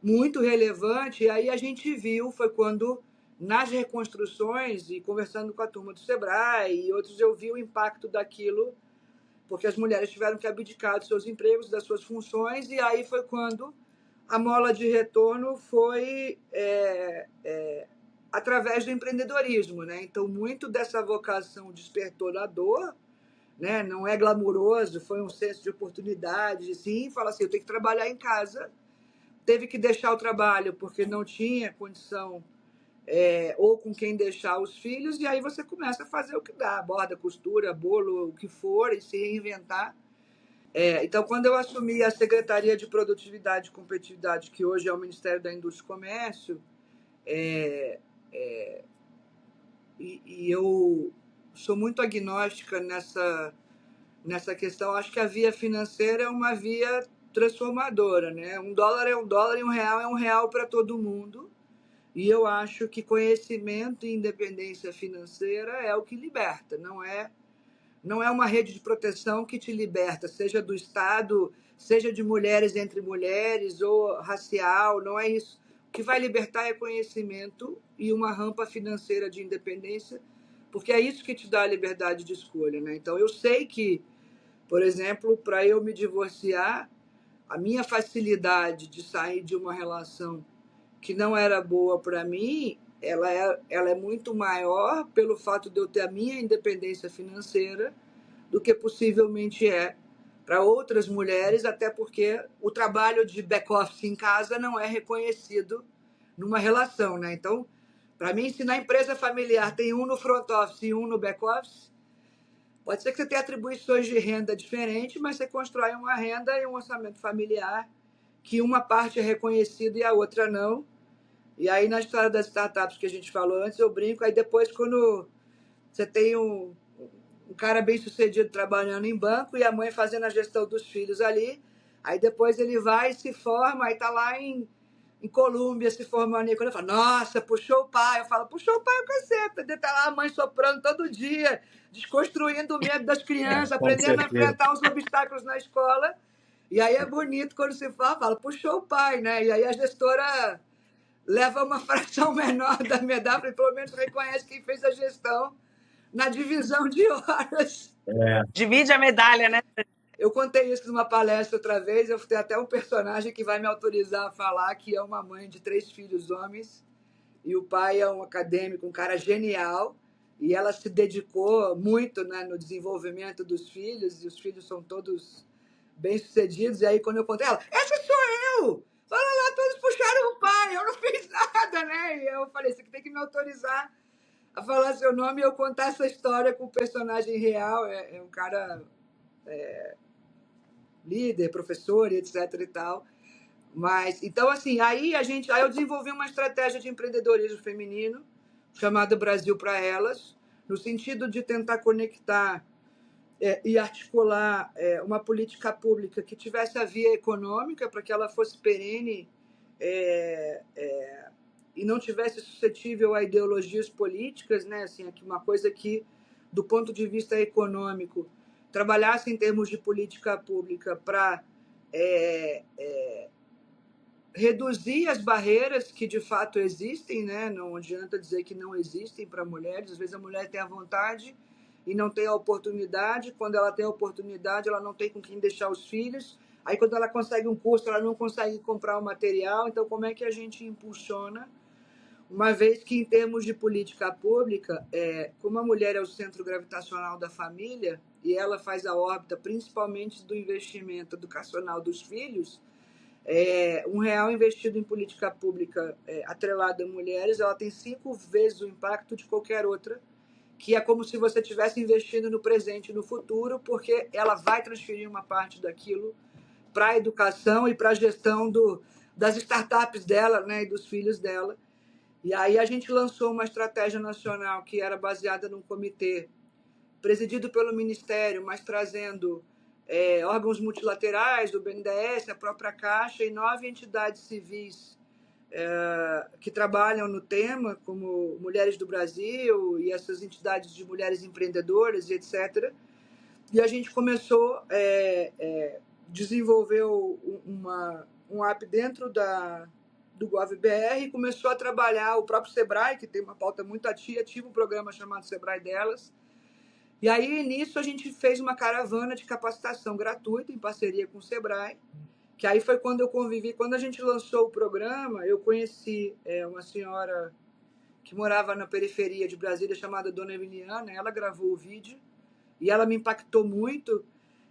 muito relevante. E aí a gente viu, foi quando nas reconstruções e conversando com a turma do Sebrae e outros, eu vi o impacto daquilo, porque as mulheres tiveram que abdicar dos seus empregos, das suas funções, e aí foi quando a mola de retorno foi através do empreendedorismo, né? Então, muito dessa vocação despertou da dor, né? Não é glamuroso, foi um senso de oportunidade, sim, fala assim, eu tenho que trabalhar em casa, teve que deixar o trabalho porque não tinha condição ou com quem deixar os filhos, e aí você começa a fazer o que dá, borda, costura, bolo, o que for, e se reinventar. Então, quando eu assumi a Secretaria de Produtividade e Competitividade, que hoje é o Ministério da Indústria e Comércio, e eu sou muito agnóstica nessa questão. Acho que a via financeira é uma via transformadora, né? $1 é $1 e R$ 1 é R$ 1 para todo mundo. E eu acho que conhecimento e independência financeira é o que liberta, não é uma rede de proteção que te liberta, seja do Estado, seja de mulheres entre mulheres ou racial, não é isso. O que vai libertar é conhecimento e uma rampa financeira de independência, porque é isso que te dá a liberdade de escolha, né? Então, eu sei que, por exemplo, para eu me divorciar, a minha facilidade de sair de uma relação que não era boa para mim, ela é muito maior pelo fato de eu ter a minha independência financeira do que possivelmente é para outras mulheres, até porque o trabalho de back-office em casa não é reconhecido numa relação, né? Então, para mim, se na empresa familiar tem um no front office e um no back-office, pode ser que você tenha atribuições de renda diferentes, mas você constrói uma renda e um orçamento familiar que uma parte é reconhecida e a outra não. E aí, na história das startups que a gente falou antes, eu brinco, aí depois, quando você tem um cara bem sucedido trabalhando em banco e a mãe fazendo a gestão dos filhos ali, aí depois ele vai e se forma, aí tá lá em Colômbia se formando, e quando eu falo, nossa, puxou o pai, eu falo, puxou o pai o caceta, tá lá a mãe soprando todo dia, desconstruindo o medo das crianças, Com aprendendo a certeza. enfrentar os obstáculos na escola, e aí é bonito quando se fala, puxou o pai, né? E aí a gestora leva uma fração menor da medalha, e pelo menos reconhece quem fez a gestão na divisão de horas. Divide a medalha, né? Eu contei isso numa palestra outra vez, eu tenho até um personagem que vai me autorizar a falar, que é uma mãe de 3 filhos homens, e o pai é um acadêmico, um cara genial, e ela se dedicou muito, né, no desenvolvimento dos filhos, e os filhos são todos bem-sucedidos, e aí quando eu contei, ela, essa sou eu! Fala lá, todos puxaram o pai, eu não fiz nada, né? E eu falei, você tem que me autorizar a falar seu nome e eu contar essa história com o personagem real, é um cara líder, professor, etc e tal. Mas, então, assim, aí eu desenvolvi uma estratégia de empreendedorismo feminino chamada Brasil para Elas, no sentido de tentar conectar e articular uma política pública que tivesse a via econômica para que ela fosse perene e não tivesse suscetível a ideologias políticas, né? Assim, uma coisa que, do ponto de vista econômico, trabalhasse em termos de política pública para reduzir as barreiras que de fato existem, né? Não adianta dizer que não existem para mulheres. Às vezes a mulher tem a vontade e não tem a oportunidade. Quando ela tem a oportunidade, ela não tem com quem deixar os filhos. Aí quando ela consegue um curso, ela não consegue comprar o material. Então, como é que a gente impulsiona? Uma vez que, em termos de política pública, como a mulher é o centro gravitacional da família e ela faz a órbita principalmente do investimento educacional dos filhos, R$ 1 investido em política pública atrelada a mulheres, ela tem 5 vezes o impacto de qualquer outra, que é como se você estivesse investindo no presente e no futuro, porque ela vai transferir uma parte daquilo para a educação e para a gestão das startups dela, né, e dos filhos dela. E aí a gente lançou uma estratégia nacional que era baseada num comitê presidido pelo Ministério, mas trazendo órgãos multilaterais, do BNDES, a própria Caixa e 9 entidades civis que trabalham no tema, como Mulheres do Brasil e essas entidades de mulheres empreendedoras e etc. E a gente começou a desenvolver um app dentro do GovBR e começou a trabalhar o próprio Sebrae, que tem uma pauta muito ativa, um programa chamado Sebrae Delas. E aí, nisso, a gente fez uma caravana de capacitação gratuita em parceria com o Sebrae, que aí foi quando eu convivi. Quando a gente lançou o programa, eu conheci uma senhora que morava na periferia de Brasília, chamada Dona Emiliana. Ela gravou o vídeo e ela me impactou muito,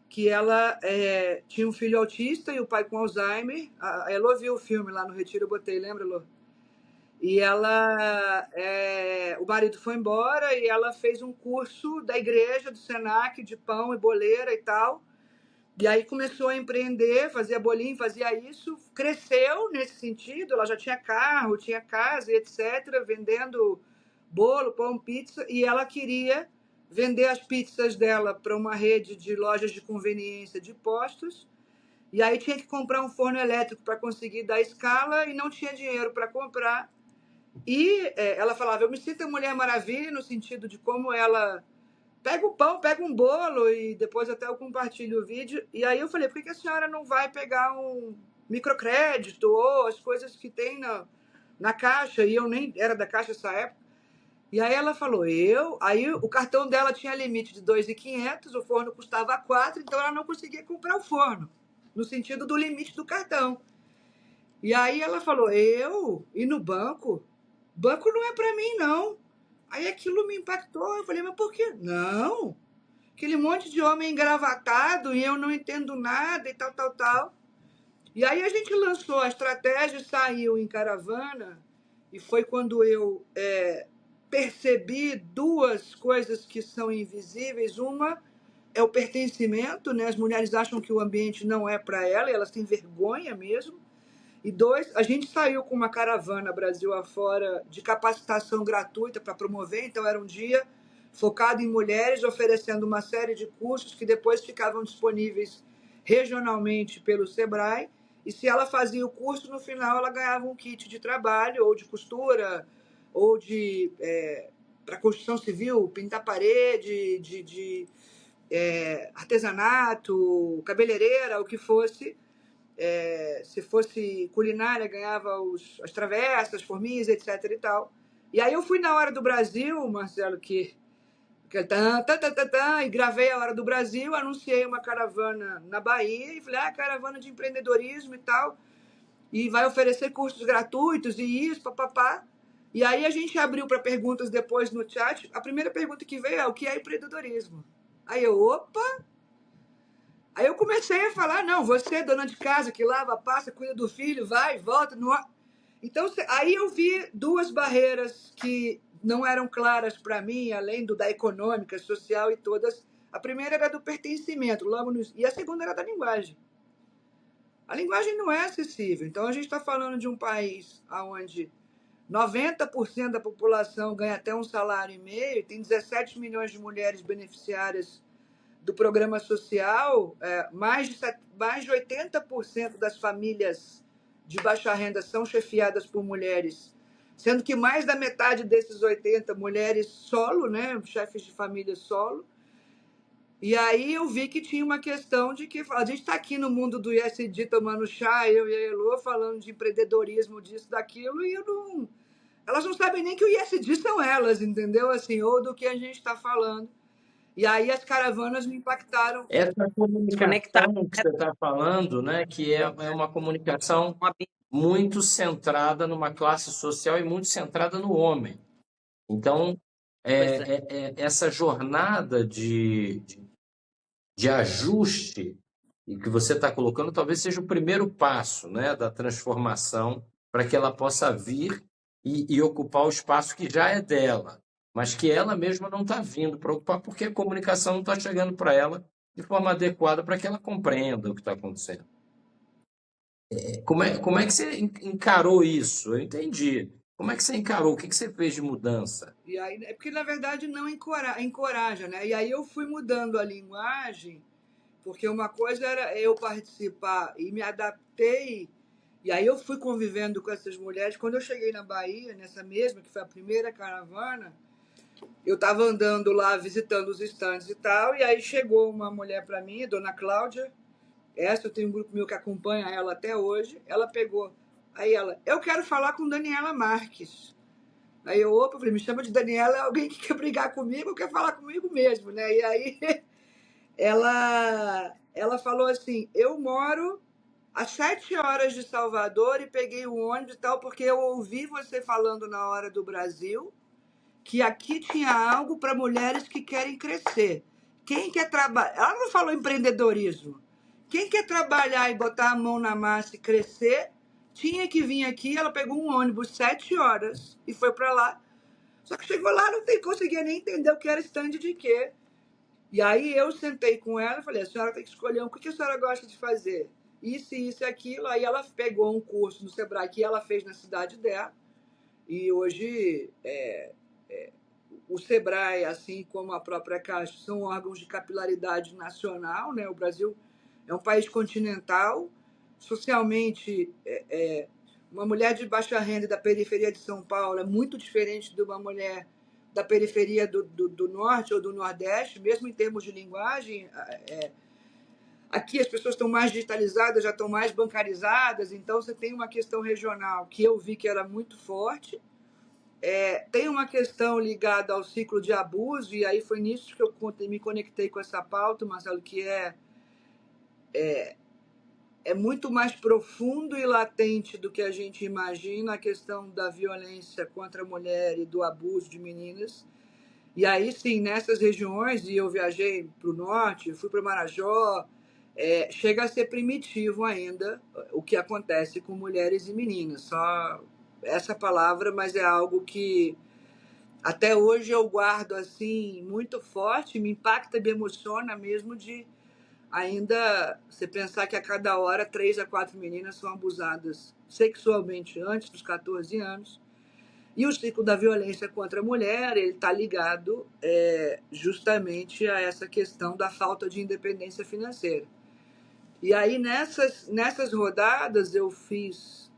que ela tinha um filho autista e o pai com Alzheimer. A Elô viu o filme lá no Retiro, eu botei, lembra, Elô? E ela, o marido foi embora e ela fez um curso da igreja, do Senac, de pão e boleira e tal. E aí começou a empreender, fazia bolinho, fazia isso, cresceu nesse sentido, ela já tinha carro, tinha casa, etc., vendendo bolo, pão, pizza, e ela queria vender as pizzas dela para uma rede de lojas de conveniência de postos, e aí tinha que comprar um forno elétrico para conseguir dar escala e não tinha dinheiro para comprar. E ela falava, eu me sinto a Mulher Maravilha no sentido de como ela pega o pão, pega um bolo, e depois até eu compartilho o vídeo. E aí eu falei, por que a senhora não vai pegar um microcrédito ou as coisas que tem na Caixa? E eu nem era da Caixa nessa época. E aí ela falou, Aí o cartão dela tinha limite de 2.500, o forno custava 4, então ela não conseguia comprar o forno, no sentido do limite do cartão. E aí ela falou, eu ir no banco? Banco não é para mim, não. Aí aquilo me impactou. Eu falei, mas por quê? Não, aquele monte de homem engravatado e eu não entendo nada e tal, tal, tal. E aí a gente lançou a estratégia, saiu em caravana, e foi quando eu percebi duas coisas que são invisíveis. Uma é o pertencimento, né? As mulheres acham que o ambiente não é para elas, e elas têm vergonha mesmo. E dois, a gente saiu com uma caravana Brasil afora de capacitação gratuita para promover, então era um dia focado em mulheres, oferecendo uma série de cursos que depois ficavam disponíveis regionalmente pelo Sebrae, e se ela fazia o curso, no final ela ganhava um kit de trabalho, ou de costura, ou de para construção civil, pintar parede, de artesanato, cabeleireira, o que fosse. Se fosse culinária, ganhava as travessas, forminhas, etc. e tal. E aí eu fui na Hora do Brasil, Marcelo, que e gravei a Hora do Brasil, anunciei uma caravana na Bahia e falei, caravana de empreendedorismo e tal, e vai oferecer cursos gratuitos e isso, papapá. E aí a gente abriu para perguntas depois no chat. A primeira pergunta que veio é, o que é empreendedorismo? Aí eu, opa! Aí eu comecei a falar, não, você, dona de casa, que lava, passa, cuida do filho, vai, volta. Não... Então, aí eu vi duas barreiras que não eram claras para mim, além da econômica, social e todas. A primeira era do pertencimento, e a segunda era da linguagem. A linguagem não é acessível. Então, a gente está falando de um país onde 90% da população ganha até um salário e meio, tem 17 milhões de mulheres beneficiárias do programa social, mais de 80% das famílias de baixa renda são chefiadas por mulheres, sendo que mais da metade desses 80 mulheres solo, né, chefes de família solo. E aí eu vi que tinha uma questão de que a gente está aqui no mundo do ISD tomando chá, eu e a Elô, falando de empreendedorismo, disso, daquilo, e elas não sabem nem que o ISD são elas, entendeu? Assim, ou do que a gente está falando. E aí as caravanas me impactaram. Essa Conectar comunicação que você está falando, né, que é uma comunicação muito centrada numa classe social e muito centrada no homem. Então, essa jornada de ajuste e que você está colocando talvez seja o primeiro passo, né, da transformação para que ela possa vir e ocupar o espaço que já é dela, mas que ela mesma não está vindo para ocupar porque a comunicação não está chegando para ela de forma adequada para que ela compreenda o que está acontecendo. Como é que você encarou isso? Eu entendi. Como é que você encarou? O que você fez de mudança? E aí, porque, na verdade, não encoraja, né? E aí eu fui mudando a linguagem, porque uma coisa era eu participar e me adaptei, e aí eu fui convivendo com essas mulheres. Quando eu cheguei na Bahia, nessa mesma, que foi a primeira caravana, eu estava andando lá, visitando os estandes e tal, e aí chegou uma mulher para mim, Dona Cláudia. Essa eu tenho um grupo meu que acompanha ela até hoje. Ela pegou, Aí ela, eu quero falar com Daniela Marques. Aí eu, opa, falei, me chama de Daniela, é alguém que quer brigar comigo ou quer falar comigo mesmo, né? E aí ela falou assim, eu moro a 7 horas de Salvador e peguei o ônibus e tal, porque eu ouvi você falando na hora do Brasil que aqui tinha algo para mulheres que querem crescer. Quem quer trabalhar? Ela não falou empreendedorismo. Quem quer trabalhar e botar a mão na massa e crescer, tinha que vir aqui. Ela pegou um ônibus 7 horas e foi para lá. Só que chegou lá, não conseguia nem entender o que era stand de quê. E aí eu sentei com ela e falei, a senhora tem que escolher o que a senhora gosta de fazer. Isso, isso e aquilo. Aí ela pegou um curso no Sebrae que ela fez na cidade dela. E hoje o Sebrae, assim como a própria Caixa, são órgãos de capilaridade nacional, né? O Brasil é um país continental, socialmente, uma mulher de baixa renda da periferia de São Paulo é muito diferente de uma mulher da periferia do norte ou do nordeste, mesmo em termos de linguagem. Aqui as pessoas estão mais digitalizadas, já estão mais bancarizadas, então você tem uma questão regional que eu vi que era muito forte. Tem uma questão ligada ao ciclo de abuso, e aí foi nisso que eu me conectei com essa pauta, Marcelo, que é muito mais profundo e latente do que a gente imagina, a questão da violência contra a mulher e do abuso de meninas. E aí, sim, nessas regiões, e eu viajei para o norte, fui para Marajó, chega a ser primitivo ainda o que acontece com mulheres e meninas. Só essa palavra, mas é algo que até hoje eu guardo assim muito forte, me impacta, me emociona mesmo de ainda você pensar que a cada hora 3 a 4 meninas são abusadas sexualmente antes dos 14 anos. E o ciclo da violência contra a mulher, ele está ligado justamente a essa questão da falta de independência financeira. E aí, nessas rodadas, eu fiz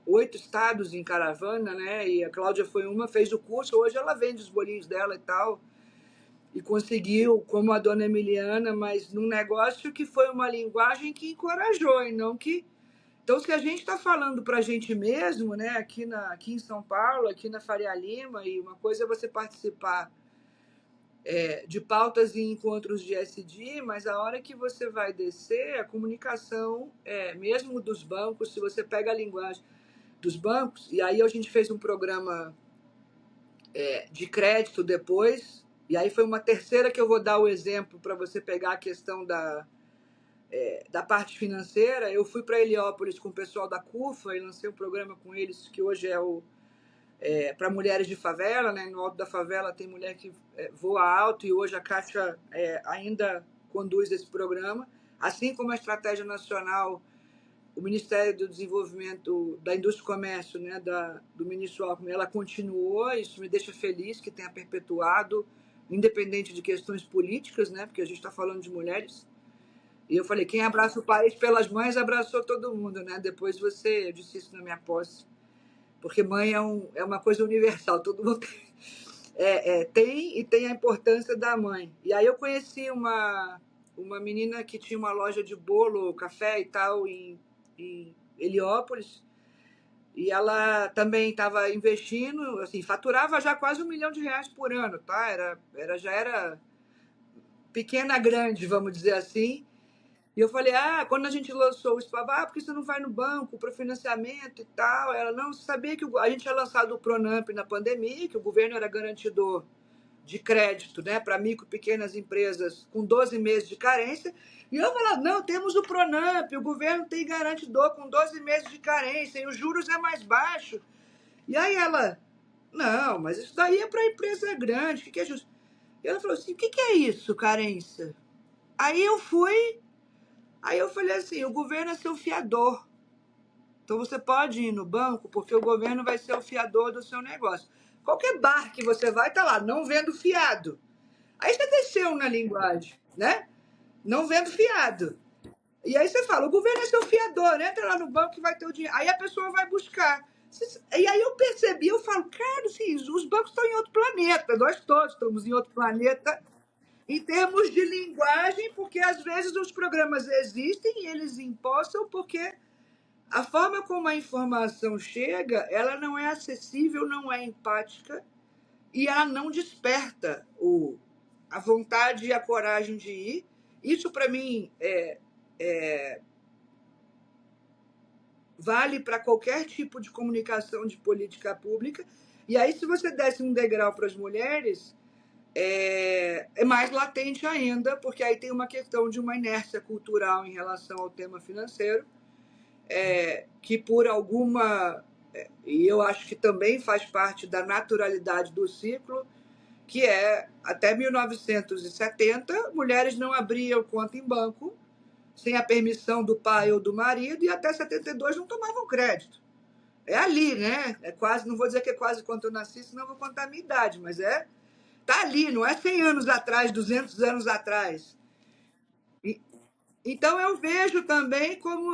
8 estados em caravana, né? E a Cláudia foi uma, fez o curso, hoje ela vende os bolinhos dela e tal, e conseguiu, como a dona Emiliana, mas num negócio que foi uma linguagem que encorajou, e não que... Então, se a gente está falando para a gente mesmo, né, aqui em São Paulo, aqui na Faria Lima, e uma coisa é você participar de pautas e encontros de SD, mas a hora que você vai descer, a comunicação, mesmo dos bancos, se você pega a linguagem dos bancos, e aí a gente fez um programa de crédito depois, e aí foi uma terceira que eu vou dar o exemplo para você pegar a questão da parte financeira. Eu fui para Heliópolis com o pessoal da CUFA e lancei um programa com eles, que hoje para mulheres de favela, né? No alto da favela tem mulher que voa alto, e hoje a Caixa ainda conduz esse programa, assim como a Estratégia Nacional, o Ministério do Desenvolvimento da Indústria e Comércio, né, do ministro Alckmin, ela continuou. Isso me deixa feliz que tenha perpetuado, independente de questões políticas, né, porque a gente está falando de mulheres. E eu falei, quem abraça o país pelas mães abraçou todo mundo, né? Depois eu disse isso na minha posse, porque mãe é uma coisa universal, todo mundo tem a importância da mãe. E aí eu conheci uma menina que tinha uma loja de bolo, café e tal em Heliópolis, e ela também estava investindo, assim, faturava já quase R$1 milhão por ano, tá? Já era pequena grande, vamos dizer assim. E eu falei, quando a gente lançou o SPAVA, por que você não vai no banco para financiamento e tal? Ela, não, você sabia que a gente tinha lançado o Pronamp na pandemia, que o governo era garantidor de crédito, né, para micro e pequenas empresas com 12 meses de carência. E eu falei, não, temos o Pronamp, o governo tem garantidor com 12 meses de carência e os juros é mais baixo. E aí ela, não, mas isso daí é para empresa grande, o que é justo? E ela falou assim, o que é isso, carência? Aí eu falei assim, o governo é seu fiador. Então você pode ir no banco porque o governo vai ser o fiador do seu negócio. Qualquer bar que você vai, tá lá, não vendo fiado. Aí você desceu na linguagem, né? Não vendo fiado. E aí você fala, o governo é seu fiador, entra lá no banco que vai ter o dinheiro. Aí a pessoa vai buscar. E aí eu percebi, eu falo, cara, assim, os bancos estão em outro planeta, nós todos estamos em outro planeta em termos de linguagem, porque às vezes os programas existem e eles impostam porque A forma como a informação chega, ela não é acessível, não é empática e ela não desperta a vontade e a coragem de ir. Isso, para mim, vale para qualquer tipo de comunicação de política pública. E aí, se você desse um degrau para as mulheres, é mais latente ainda, porque aí tem uma questão de uma inércia cultural em relação ao tema financeiro, que por alguma... e eu acho que também faz parte da naturalidade do ciclo, que até 1970, mulheres não abriam conta em banco sem a permissão do pai ou do marido, e até 72 não tomavam crédito. É ali, né? É quase, não vou dizer que é quase quando eu nasci, senão eu vou contar a minha idade, mas tá ali, não é 100 anos atrás, 200 anos atrás. Então eu vejo também como,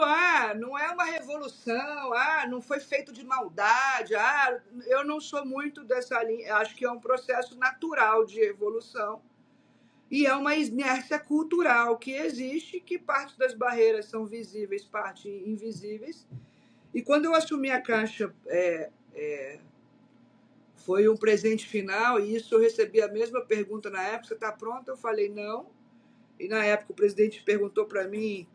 não é uma revolução, não foi feito de maldade, eu não sou muito dessa linha, acho que é um processo natural de evolução e é uma inércia cultural que existe, que parte das barreiras são visíveis, parte invisíveis. E quando eu assumi a Caixa, foi um presente final, e isso eu recebi a mesma pergunta na época: você está pronta? Eu falei não. E na época o presidente perguntou para mim: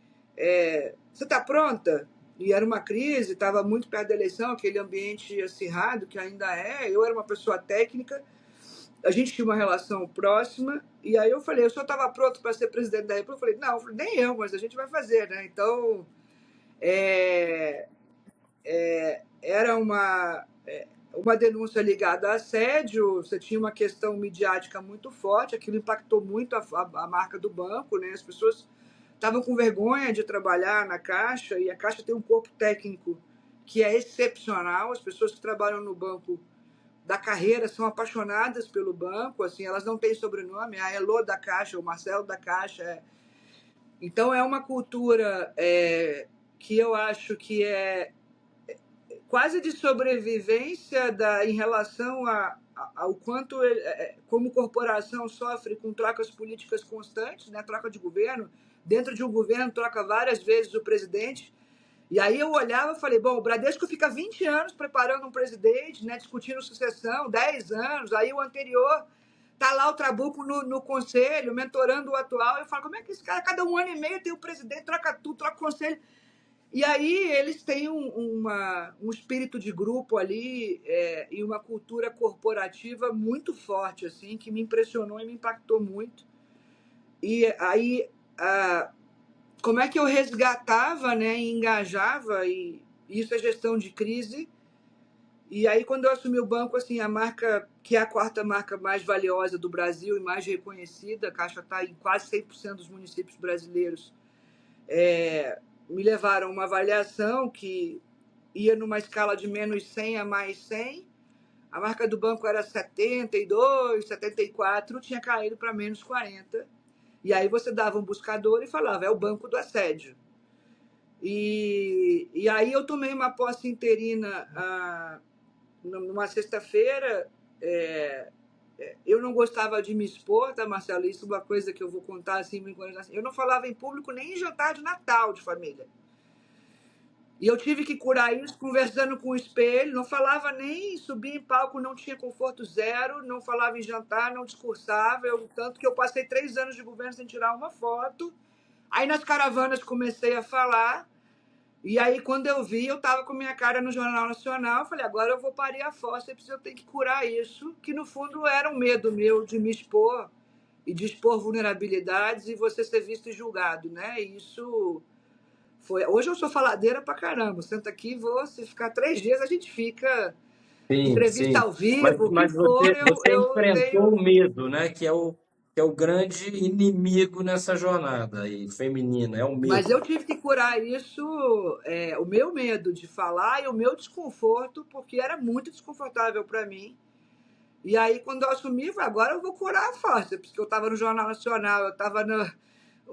você está pronta? E era uma crise, estava muito perto da eleição, aquele ambiente acirrado que ainda é. Eu era uma pessoa técnica, a gente tinha uma relação próxima, e aí eu falei: o senhor estava pronto para ser presidente da República? Eu falei: não, nem eu, mas a gente vai fazer, né? Então, era uma denúncia ligada a assédio, você tinha uma questão midiática muito forte, aquilo impactou muito a marca do banco, né? As pessoas estavam com vergonha de trabalhar na Caixa, e a Caixa tem um corpo técnico que é excepcional. As pessoas que trabalham no banco da carreira são apaixonadas pelo banco, assim, elas não têm sobrenome, a Elô da Caixa, o Marcelo da Caixa. Então é uma cultura que eu acho que é quase de sobrevivência em relação ao quanto como corporação sofre com trocas políticas constantes, né? Troca de governo. Dentro de um governo, troca várias vezes o presidente. E aí eu olhava e falei: bom, o Bradesco fica 20 anos preparando um presidente, né? Discutindo sucessão, 10 anos. Aí o anterior tá lá o Trabuco no conselho, mentorando o atual. Eu falo: como é que esse cara, cada 1 ano e meio tem o presidente, troca tudo, troca o conselho. E aí eles têm um espírito de grupo ali, e uma cultura corporativa muito forte, assim, que me impressionou e me impactou muito. E aí, como é que eu resgatava, né, e engajava, e isso é gestão de crise. E aí, quando eu assumi o banco, assim, a marca, que é a 4ª marca mais valiosa do Brasil e mais reconhecida, a Caixa está em quase 100% dos municípios brasileiros, me levaram a uma avaliação que ia numa escala de menos 100 a mais 100. A marca do banco era 72, 74, tinha caído para menos 40. E aí você dava um buscador e falava: é o banco do assédio. E aí eu tomei uma posse interina numa sexta-feira. Eu não gostava de me expor, tá, Marcelo? Isso é uma coisa que eu vou contar assim, brincando. Eu não falava em público nem em jantar de Natal de família. E eu tive que curar isso conversando com o espelho. Não falava nem subir em palco, não tinha conforto zero, não falava em jantar, não discursava. Tanto que eu passei 3 anos de governo sem tirar uma foto. Aí nas caravanas comecei a falar. E aí, quando eu vi, eu estava com minha cara no Jornal Nacional. Eu falei: agora eu vou parir a fórceps, eu tenho que curar isso. Que no fundo era um medo meu de me expor e de expor vulnerabilidades e você ser visto e julgado, né? E isso foi. Hoje eu sou faladeira pra caramba. Senta aqui, se ficar 3 dias, a gente fica. Sim, Entrevista sim. ao vivo, o que Mas for, você eu enfrentou tenho. o medo, né? Que é o grande inimigo nessa jornada aí, feminina, é o Mas medo. eu tive que curar isso, o meu medo de falar e o meu desconforto, porque era muito desconfortável para mim. E aí, quando eu assumi, eu falei: agora eu vou curar a face, porque eu estava no Jornal Nacional, eu estava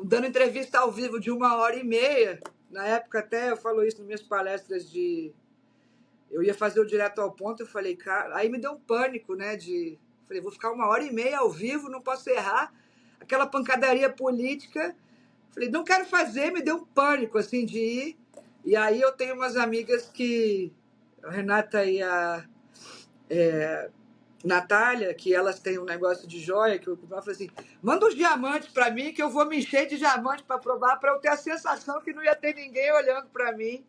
dando entrevista ao vivo de 1h30. Na época, até eu falo isso nas minhas palestras eu ia fazer o direto ao ponto. Eu falei: cara, aí me deu um pânico, né? Falei: vou ficar 1h30 ao vivo, não posso errar. Aquela pancadaria política. Falei: não quero fazer, me deu um pânico, assim, de ir. E aí eu tenho umas amigas que, a Renata e a Natália, que elas têm um negócio de joia, que eu falo assim, manda os diamantes para mim, que eu vou me encher de diamantes para provar, para eu ter a sensação que não ia ter ninguém olhando para mim.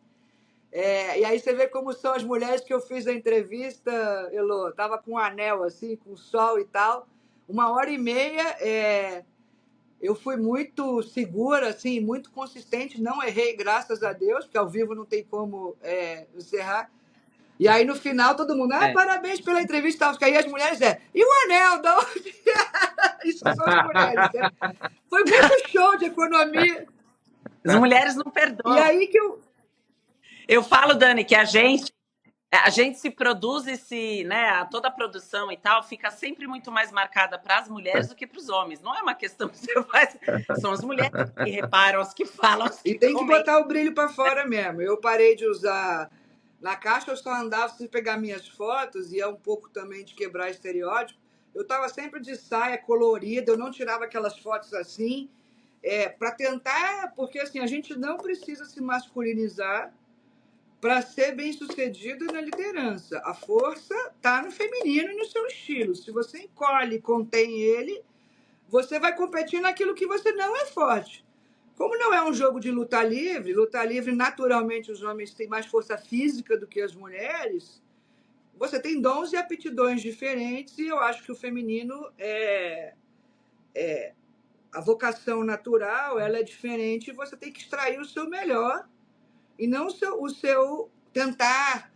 E aí você vê como são as mulheres que eu fiz a entrevista, Elô, tava com um anel assim, com sol e tal, 1h30, eu fui muito segura, assim, muito consistente, não errei, graças a Deus, porque ao vivo não tem como encerrar. E aí, no final, todo mundo, É. parabéns pela entrevista. Porque aí as mulheres e o anel? Da onde? Isso são as mulheres, né? Foi muito show de economia. As mulheres não E perdoam. aí que eu... Eu falo, Dani, que a gente se produz e se, né, toda a produção e tal fica sempre muito mais marcada para as mulheres do que para os homens. Não é uma questão que você faz, são as mulheres que reparam, as que falam, as E que tem que comentam. botar o brilho para fora mesmo. Eu parei de usar... Na caixa eu só andava se pegar minhas fotos, e é um pouco também de quebrar estereótipo. Eu estava sempre de saia colorida, eu não tirava aquelas fotos assim, para tentar, porque assim, a gente não precisa se masculinizar para ser bem-sucedido na liderança. A força está no feminino e no seu estilo. Se você encolhe e contém ele, você vai competir naquilo que você não é forte. Como não é um jogo de luta livre naturalmente os homens têm mais força física do que as mulheres, você tem dons e aptidões diferentes, e eu acho que o feminino a vocação natural, ela é diferente, e você tem que extrair o seu melhor e não o seu tentar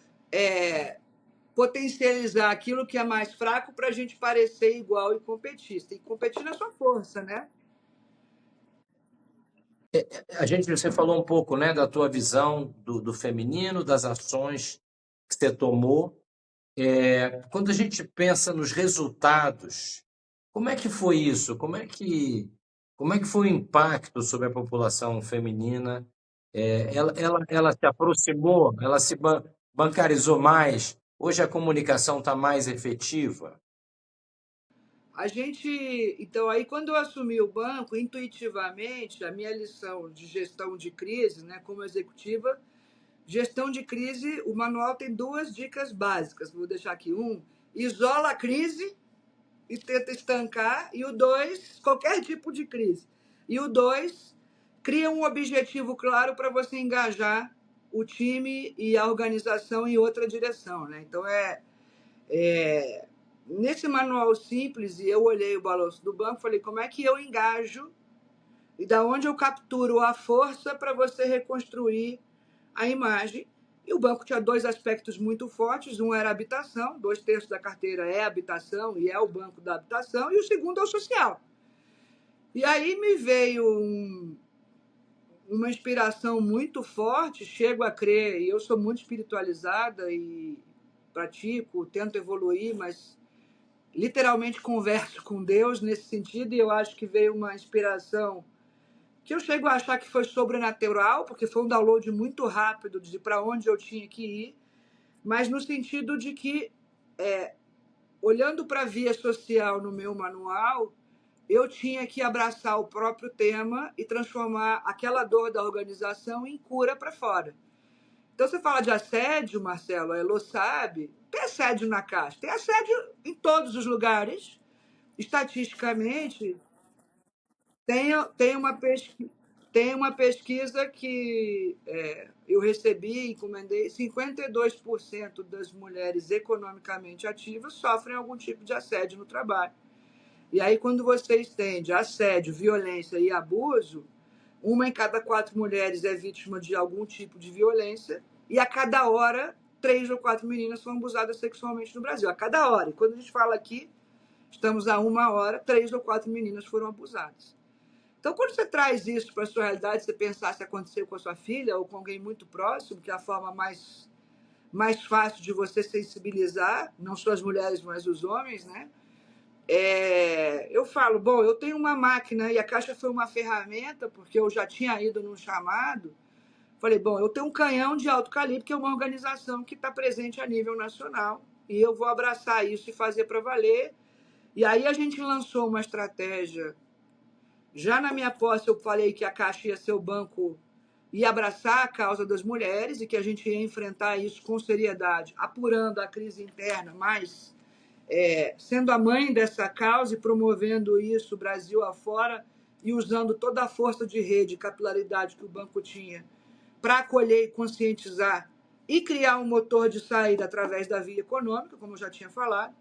potencializar aquilo que é mais fraco para a gente parecer igual e competir. Você tem que competir na sua força, né? Você falou um pouco, né, da tua visão do feminino, das ações que você tomou. Quando a gente pensa nos resultados, como é que foi isso? Como é que foi o impacto sobre a população feminina? Ela se aproximou, ela se bancarizou mais. Hoje a comunicação está mais efetiva. A gente, então aí quando eu assumi o banco, intuitivamente, a minha lição de gestão de crise, né, como executiva, gestão de crise, o manual tem 2 dicas básicas. Vou deixar aqui. Isola a crise e tenta estancar. E o 2, qualquer tipo de crise. E o 2, cria um objetivo claro para você engajar o time e a organização em outra direção, né? Então, nesse manual simples, e eu olhei o balanço do banco, falei, como é que eu engajo e da onde eu capturo a força para você reconstruir a imagem. E o banco tinha 2 aspectos muito fortes. Um era a habitação, 2/3 da carteira é habitação e é o banco da habitação, e o segundo é o social. E aí me veio uma inspiração muito forte, chego a crer, e eu sou muito espiritualizada e pratico, tento evoluir, mas literalmente converso com Deus nesse sentido, e eu acho que veio uma inspiração que eu chego a achar que foi sobrenatural, porque foi um download muito rápido de para onde eu tinha que ir, mas no sentido de que, olhando para a via social no meu manual, eu tinha que abraçar o próprio tema e transformar aquela dor da organização em cura para fora. Então, você fala de assédio, Marcelo, a Elô sabe, tem assédio na Caixa, tem assédio em todos os lugares. Estatisticamente, tem uma pesquisa que eu recebi e encomendei: 52% das mulheres economicamente ativas sofrem algum tipo de assédio no trabalho. E aí, quando você estende assédio, violência e abuso, 1 em cada 4 mulheres é vítima de algum tipo de violência, e a cada hora, 3 ou 4 meninas são abusadas sexualmente no Brasil. A cada hora. E quando a gente fala aqui, estamos a 1 hora, 3 ou 4 meninas foram abusadas. Então, quando você traz isso para a sua realidade, você pensar se aconteceu com a sua filha ou com alguém muito próximo, que é a forma mais fácil de você sensibilizar, não só as mulheres, mas os homens, né? Eu falo, bom, eu tenho uma máquina, e a Caixa foi uma ferramenta, porque eu já tinha ido num chamado. Falei, bom, eu tenho um canhão de alto calibre, que é uma organização que está presente a nível nacional, e eu vou abraçar isso e fazer para valer. E aí a gente lançou uma estratégia. Já na minha posse, eu falei que a Caixa ia ser o banco, ia abraçar a causa das mulheres e que a gente ia enfrentar isso com seriedade, apurando a crise interna, mas sendo a mãe dessa causa e promovendo isso Brasil afora e usando toda a força de rede e capilaridade que o banco tinha para acolher e conscientizar e criar um motor de saída através da via econômica, como eu já tinha falado.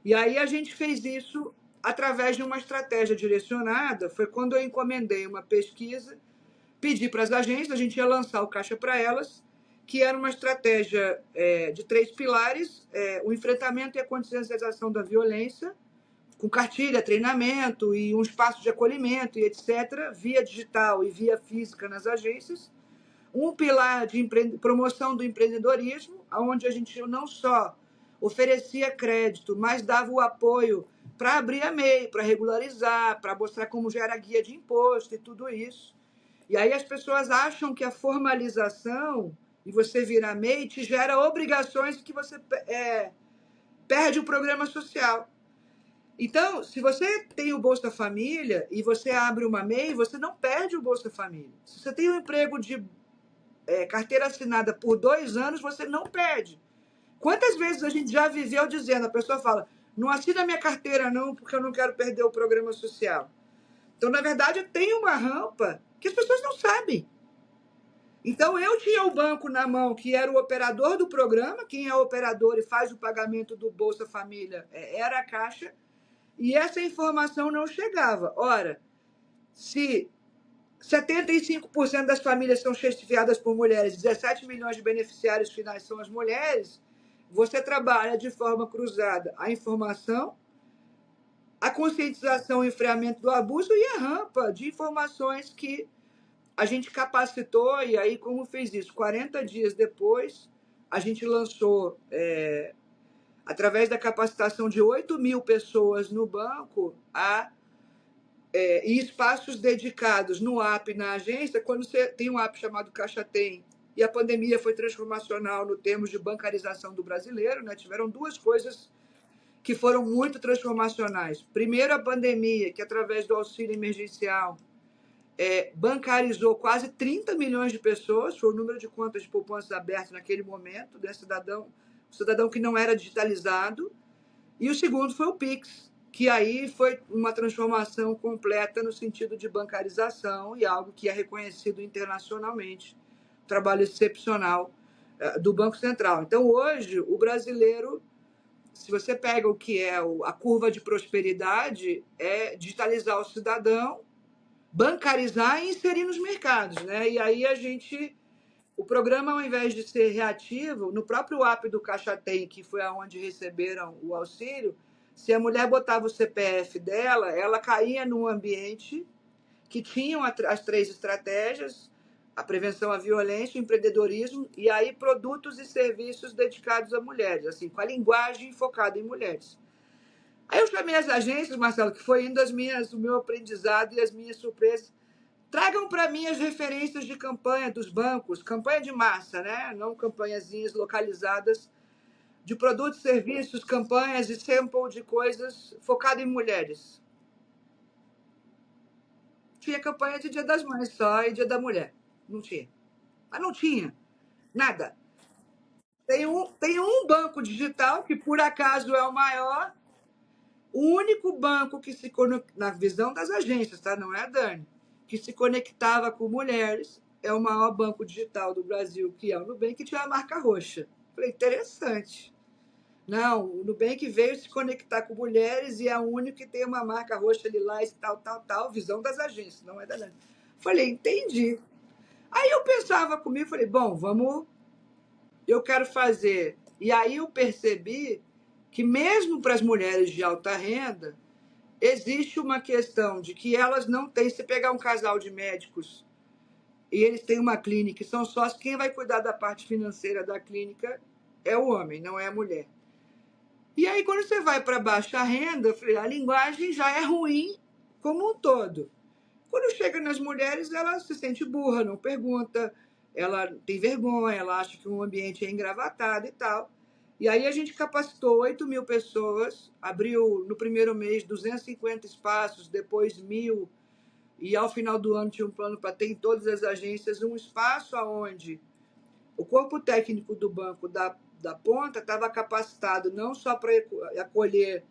E aí a gente fez isso através de uma estratégia direcionada. Foi quando eu encomendei uma pesquisa, pedi para as agências, a gente ia lançar o Caixa para Elas, que era uma estratégia de 3 pilares: o enfrentamento e a conscientização da violência, com cartilha, treinamento e um espaço de acolhimento e etc., via digital e via física nas agências. Um pilar de promoção do empreendedorismo, onde a gente não só oferecia crédito, mas dava o apoio para abrir a MEI, para regularizar, para mostrar como gera guia de imposto e tudo isso. E aí as pessoas acham que a formalização e você virar MEI te gera obrigações que você perde o programa social. Então, se você tem o Bolsa Família e você abre uma MEI, você não perde o Bolsa Família. Se você tem um emprego de carteira assinada por 2 anos, você não perde. Quantas vezes a gente já viveu dizendo, a pessoa fala, não assina minha carteira não, porque eu não quero perder o programa social. Então, na verdade, tem uma rampa que as pessoas não sabem. Então, eu tinha o banco na mão, que era o operador do programa, quem é o operador e faz o pagamento do Bolsa Família era a Caixa, e essa informação não chegava. Ora, se 75% das famílias são chefiadas por mulheres, 17 milhões de beneficiários finais são as mulheres, você trabalha de forma cruzada a informação, a conscientização e enfriamento do abuso e a rampa de informações que a gente capacitou. E aí, como fez isso? 40 dias depois, a gente lançou, através da capacitação de 8.000 pessoas no banco, e espaços dedicados no app, na agência. Quando você tem um app chamado Caixa Tem, e a pandemia foi transformacional no termos de bancarização do brasileiro, né? Tiveram 2 coisas que foram muito transformacionais. Primeiro, a pandemia, que através do auxílio emergencial bancarizou quase 30 milhões de pessoas, foi o número de contas de poupança abertas naquele momento, né? Cidadão que não era digitalizado. E o segundo foi o Pix, que aí foi uma transformação completa no sentido de bancarização e algo que é reconhecido internacionalmente, trabalho excepcional do Banco Central. Então, hoje, o brasileiro, se você pega o que é a curva de prosperidade, é digitalizar o cidadão, bancarizar e inserir nos mercados, né? E aí o programa, ao invés de ser reativo, no próprio app do Caixa Tem, que foi aonde receberam o auxílio, se a mulher botava o CPF dela, ela caía num ambiente que tinham as 3 estratégias: a prevenção à violência, o empreendedorismo e aí produtos e serviços dedicados a mulheres, assim, com a linguagem focada em mulheres. Aí eu chamei as agências, Marcelo, que foi indo o meu aprendizado e as minhas surpresas. Tragam para mim as referências de campanha dos bancos, campanha de massa, né? Não campanhazinhas localizadas, de produtos, serviços, campanhas e sample de coisas focado em mulheres. Tinha campanha de Dia das Mães só e Dia da Mulher. Não tinha. Mas não tinha. Nada. Tem um banco digital, que por acaso é o maior, o único banco que se conecta, na visão das agências, tá? Não é a Dani, que se conectava com mulheres, é o maior banco digital do Brasil, que é o Nubank, que tinha a marca roxa. Falei, interessante. Não, o Nubank veio se conectar com mulheres e é o único que tem uma marca roxa, lilás, tal, visão das agências, não é da Dani. Falei, entendi. Aí eu pensava comigo, falei, bom, eu quero fazer. E aí eu percebi que mesmo para as mulheres de alta renda, existe uma questão de que elas não têm. Se pegar um casal de médicos e eles têm uma clínica e são sócios, quem vai cuidar da parte financeira da clínica é o homem, não é a mulher. E aí, quando você vai para baixa renda, a linguagem já é ruim como um todo. Quando chega nas mulheres, ela se sente burra, não pergunta, ela tem vergonha, ela acha que o ambiente é engravatado e tal. E aí a gente capacitou 8.000 pessoas, abriu no primeiro mês 250 espaços, depois 1.000, e ao final do ano tinha um plano para ter em todas as agências um espaço onde o corpo técnico do banco da ponta estava capacitado não só para acolher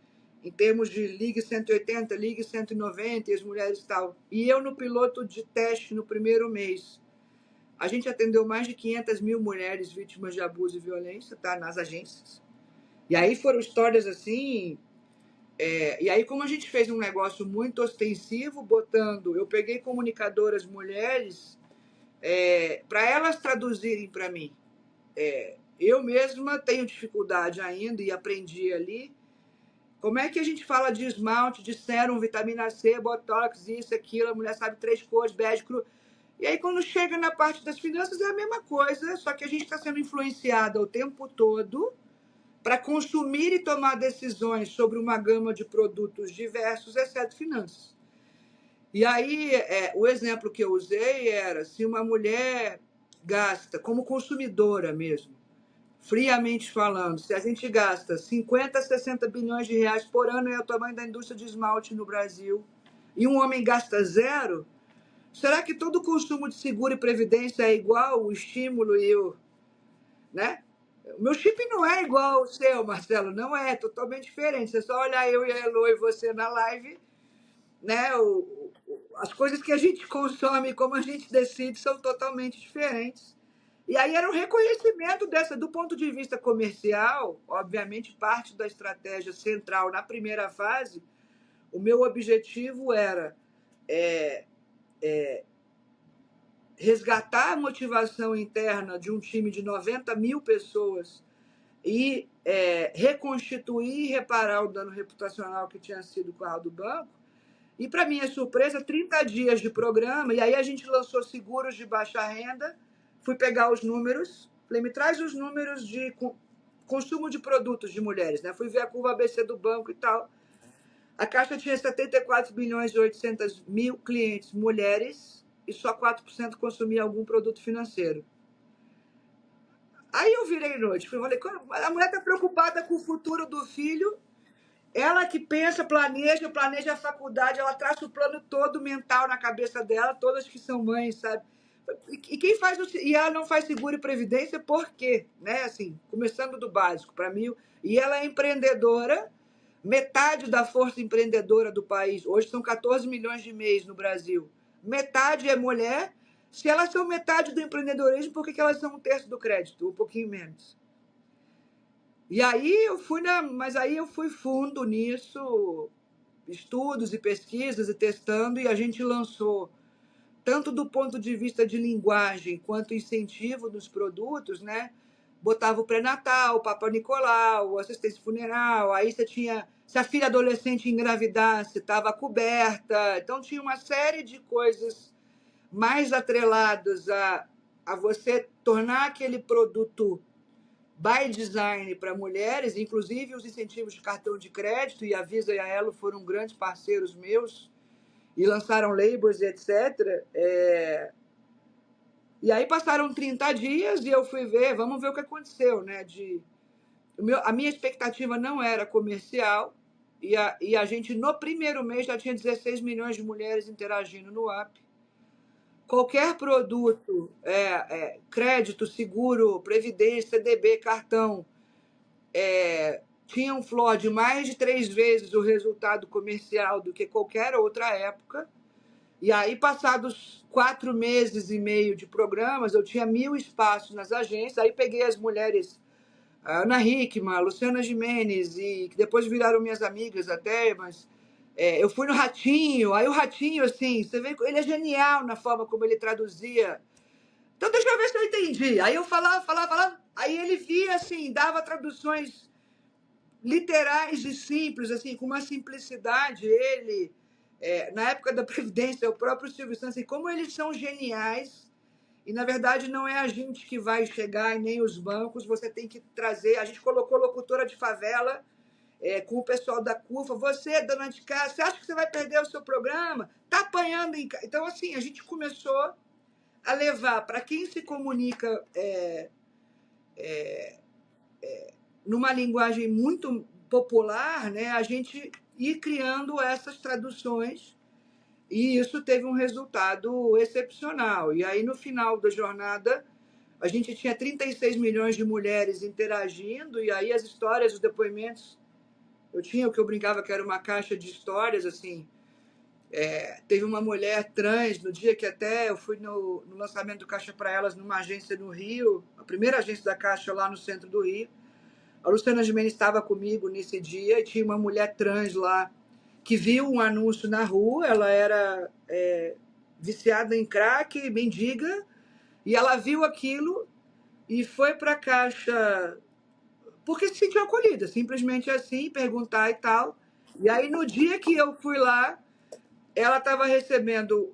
em termos de Ligue 180, Ligue 190 e as mulheres e tal. E eu no piloto de teste no primeiro mês. A gente atendeu mais de 500 mil mulheres vítimas de abuso e violência, tá? Nas agências. E aí foram histórias assim. E aí, como a gente fez um negócio muito ostensivo, eu peguei comunicadoras mulheres para elas traduzirem para mim. Eu mesma tenho dificuldade ainda e aprendi ali. Como é que a gente fala de esmalte, de sérum, vitamina C, botox, isso, aquilo, a mulher sabe 3 cores, bege, cru. E aí, quando chega na parte das finanças, é a mesma coisa, só que a gente está sendo influenciada o tempo todo para consumir e tomar decisões sobre uma gama de produtos diversos, exceto finanças. E aí, o exemplo que eu usei era se uma mulher gasta, como consumidora mesmo, friamente falando, se a gente gasta 50, 60 bilhões de reais por ano, é o tamanho da indústria de esmalte no Brasil, e um homem gasta zero, será que todo o consumo de seguro e previdência é igual, o estímulo e o... né? O meu chip não é igual ao seu, Marcelo, não é, totalmente diferente. Você só olhar eu e a Elo e você na live, né? As coisas que a gente consome, como a gente decide, são totalmente diferentes. E aí era um reconhecimento do ponto de vista comercial, obviamente parte da estratégia central na primeira fase, o meu objetivo era resgatar a motivação interna de um time de 90 mil pessoas e reconstituir e reparar o dano reputacional que tinha sido com a do banco. E, para minha surpresa, 30 dias de programa, e aí a gente lançou seguros de baixa renda, fui pegar os números, falei, me traz os números de consumo de produtos de mulheres, né? Fui ver a curva ABC do banco e tal. A Caixa tinha 74 bilhões e 800 mil clientes mulheres e só 4% consumia algum produto financeiro. Aí eu virei noite, falei, a mulher está preocupada com o futuro do filho, ela que pensa, planeja a faculdade, ela traça o plano todo mental na cabeça dela, todas que são mães, sabe? E quem faz e ela não faz seguro e previdência por quê? Né? Assim, começando do básico, para mim. E ela é empreendedora, metade da força empreendedora do país. Hoje são 14 milhões de MEIs no Brasil. Metade é mulher. Se elas são metade do empreendedorismo, por que elas são um terço do crédito? Um pouquinho menos. E aí mas aí eu fui fundo nisso, estudos e pesquisas e testando, e a gente lançou, tanto do ponto de vista de linguagem quanto incentivo dos produtos, né? Botava o pré-natal, o Papa Nicolau, assistência funeral, aí você tinha, se a filha adolescente engravidasse, estava coberta, então tinha uma série de coisas mais atreladas a você tornar aquele produto by design para mulheres, inclusive os incentivos de cartão de crédito, e a Visa e a Elo foram grandes parceiros meus, e lançaram labels, etc. E aí passaram 30 dias e eu fui ver, vamos ver o que aconteceu, né? A minha expectativa não era comercial, e a gente, no primeiro mês, já tinha 16 milhões de mulheres interagindo no app. Qualquer produto, crédito, seguro, previdência, CDB, cartão, tinha um floor de mais de 3 vezes o resultado comercial do que qualquer outra época. E aí, passados 4 meses e meio de programas, eu tinha 1.000 espaços nas agências. Aí peguei as mulheres, a Ana Hickman, a Luciana Gimenez, e que depois viraram minhas amigas até, mas eu fui no Ratinho. Aí o Ratinho, assim, você vê, ele é genial na forma como ele traduzia. Então, deixa eu ver se eu entendi. Aí eu falava. Aí ele via, assim, dava traduções literais e simples, assim, com uma simplicidade. Ele, na época da Previdência, o próprio Silvio Santos, assim, como eles são geniais, e na verdade não é a gente que vai chegar e nem os bancos, você tem que trazer. A gente colocou locutora de favela com o pessoal da CUFA. Você, dona de casa, você acha que você vai perder o seu programa? Está apanhando em casa. Então, assim, a gente começou a levar para quem se comunica numa linguagem muito popular, né, a gente ir criando essas traduções E isso teve um resultado excepcional. E aí, no final da jornada, a gente tinha 36 milhões de mulheres interagindo, e aí as histórias, os depoimentos, eu tinha o que eu brincava que era uma caixa de histórias, assim. Teve uma mulher trans, no dia que até eu fui no lançamento do Caixa para Elas, numa agência no Rio, a primeira agência da Caixa lá no centro do Rio. A Luciana Gimenez estava comigo nesse dia, e tinha uma mulher trans lá, que viu um anúncio na rua, ela era viciada em crack, mendiga, e ela viu aquilo e foi para a Caixa porque se sentiu acolhida, simplesmente assim, perguntar e tal. E aí, no dia que eu fui lá, ela estava recebendo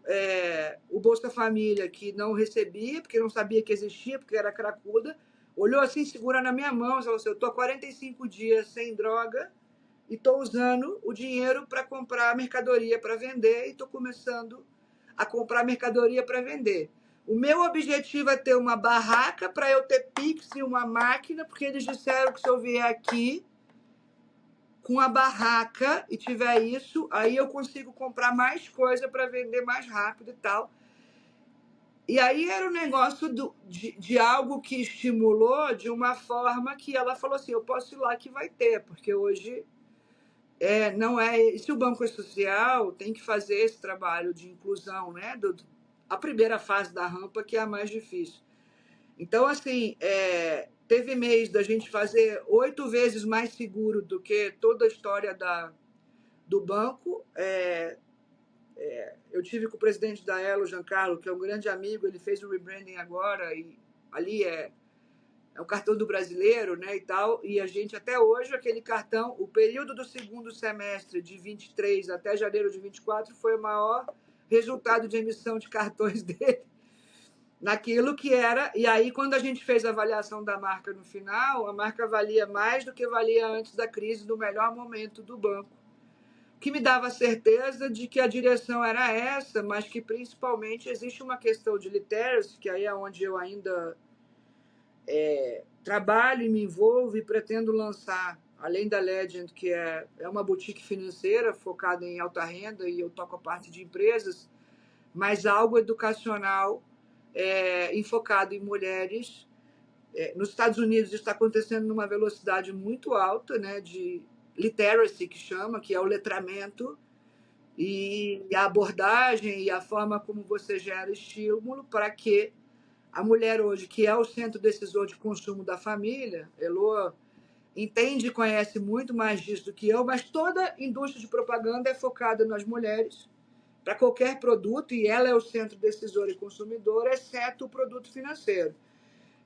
o Bolsa Família, que não recebia, porque não sabia que existia, porque era cracuda. Olhou assim, segura na minha mão, e falou assim: eu estou há 45 dias sem droga e estou usando o dinheiro para comprar mercadoria para vender, e estou começando a comprar mercadoria para vender. O meu objetivo é ter uma barraca para eu ter Pix e uma máquina, porque eles disseram que se eu vier aqui com a barraca e tiver isso, aí eu consigo comprar mais coisa para vender mais rápido e tal. E aí era um negócio de algo que estimulou de uma forma que ela falou assim: eu posso ir lá que vai ter, porque hoje não é. E se o Banco é social, tem que fazer esse trabalho de inclusão, né? A primeira fase da rampa, que é a mais difícil. Então, assim, teve mês da gente fazer 8 vezes mais seguro do que toda a história do banco. Eu tive com o presidente da Elo, Giancarlo, que é um grande amigo, ele fez o rebranding agora, e ali é o cartão do brasileiro, né, e tal, e a gente até hoje, aquele cartão, o período do segundo semestre de 23 até janeiro de 24 foi o maior resultado de emissão de cartões dele, naquilo que era, e aí quando a gente fez a avaliação da marca no final, a marca valia mais do que valia antes da crise, no melhor momento do banco, que me dava certeza de que a direção era essa, mas que principalmente existe uma questão de literacy, que aí é onde eu ainda trabalho e me envolvo e pretendo lançar, além da Legend, que é uma boutique financeira focada em alta renda, e eu toco a parte de empresas, mas algo educacional enfocado em mulheres. Nos Estados Unidos isso está acontecendo numa velocidade muito alta, né, de literacy, que chama, que é o letramento, e a abordagem e a forma como você gera estímulo para que a mulher hoje, que é o centro decisor de consumo da família, Elô entende e conhece muito mais disso do que eu, mas toda indústria de propaganda é focada nas mulheres para qualquer produto, e ela é o centro decisor e consumidor, exceto o produto financeiro.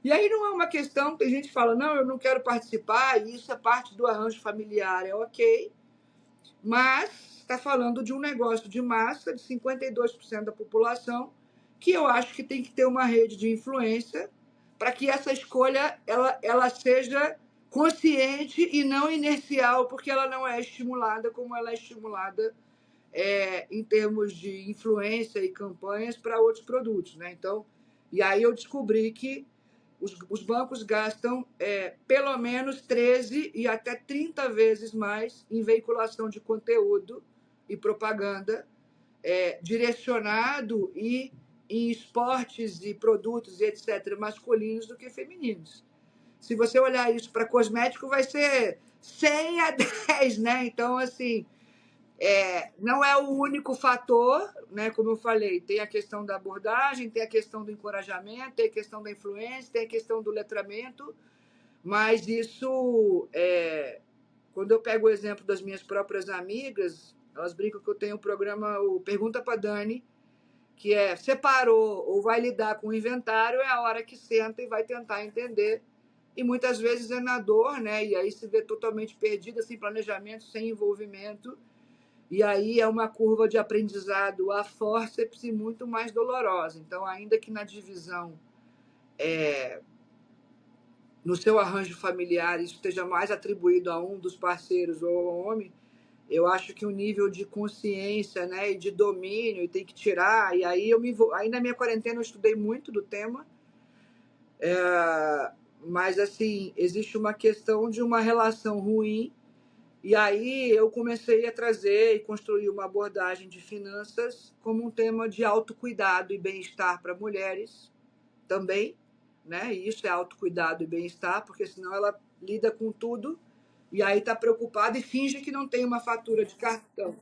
E aí não é uma questão que a gente fala: não, eu não quero participar, e isso é parte do arranjo familiar, é ok, mas está falando de um negócio de massa de 52% da população, que eu acho que tem que ter uma rede de influência para que essa escolha ela seja consciente e não inercial, porque ela não é estimulada como ela é estimulada em termos de influência e campanhas para outros produtos, né? Então, e aí eu descobri que os bancos gastam pelo menos 13 e até 30 vezes mais em veiculação de conteúdo e propaganda direcionado e em esportes e produtos e etc. masculinos do que femininos. Se você olhar isso para cosmético, vai ser 100 a 10, né? Então, assim, não é o único fator, né? Como eu falei, tem a questão da abordagem, tem a questão do encorajamento, tem a questão da influência, tem a questão do letramento, mas isso, quando eu pego o exemplo das minhas próprias amigas, elas brincam que eu tenho o programa, o Pergunta para Dani, que separou ou vai lidar com o inventário, é a hora que senta e vai tentar entender, e muitas vezes é na dor, né? E aí se vê totalmente perdida, sem planejamento, sem envolvimento. E aí é uma curva de aprendizado a fórceps e muito mais dolorosa. Então, ainda que na divisão, no seu arranjo familiar, isso esteja mais atribuído a um dos parceiros ou ao homem, eu acho que o nível de consciência, né, e de domínio, e tem que tirar. E aí aí na minha quarentena eu estudei muito do tema, mas assim, existe uma questão de uma relação ruim E aí eu comecei a trazer e construir uma abordagem de finanças como um tema de autocuidado e bem-estar para mulheres também, né? E isso é autocuidado e bem-estar, porque senão ela lida com tudo e aí está preocupada e finge que não tem uma fatura de cartão.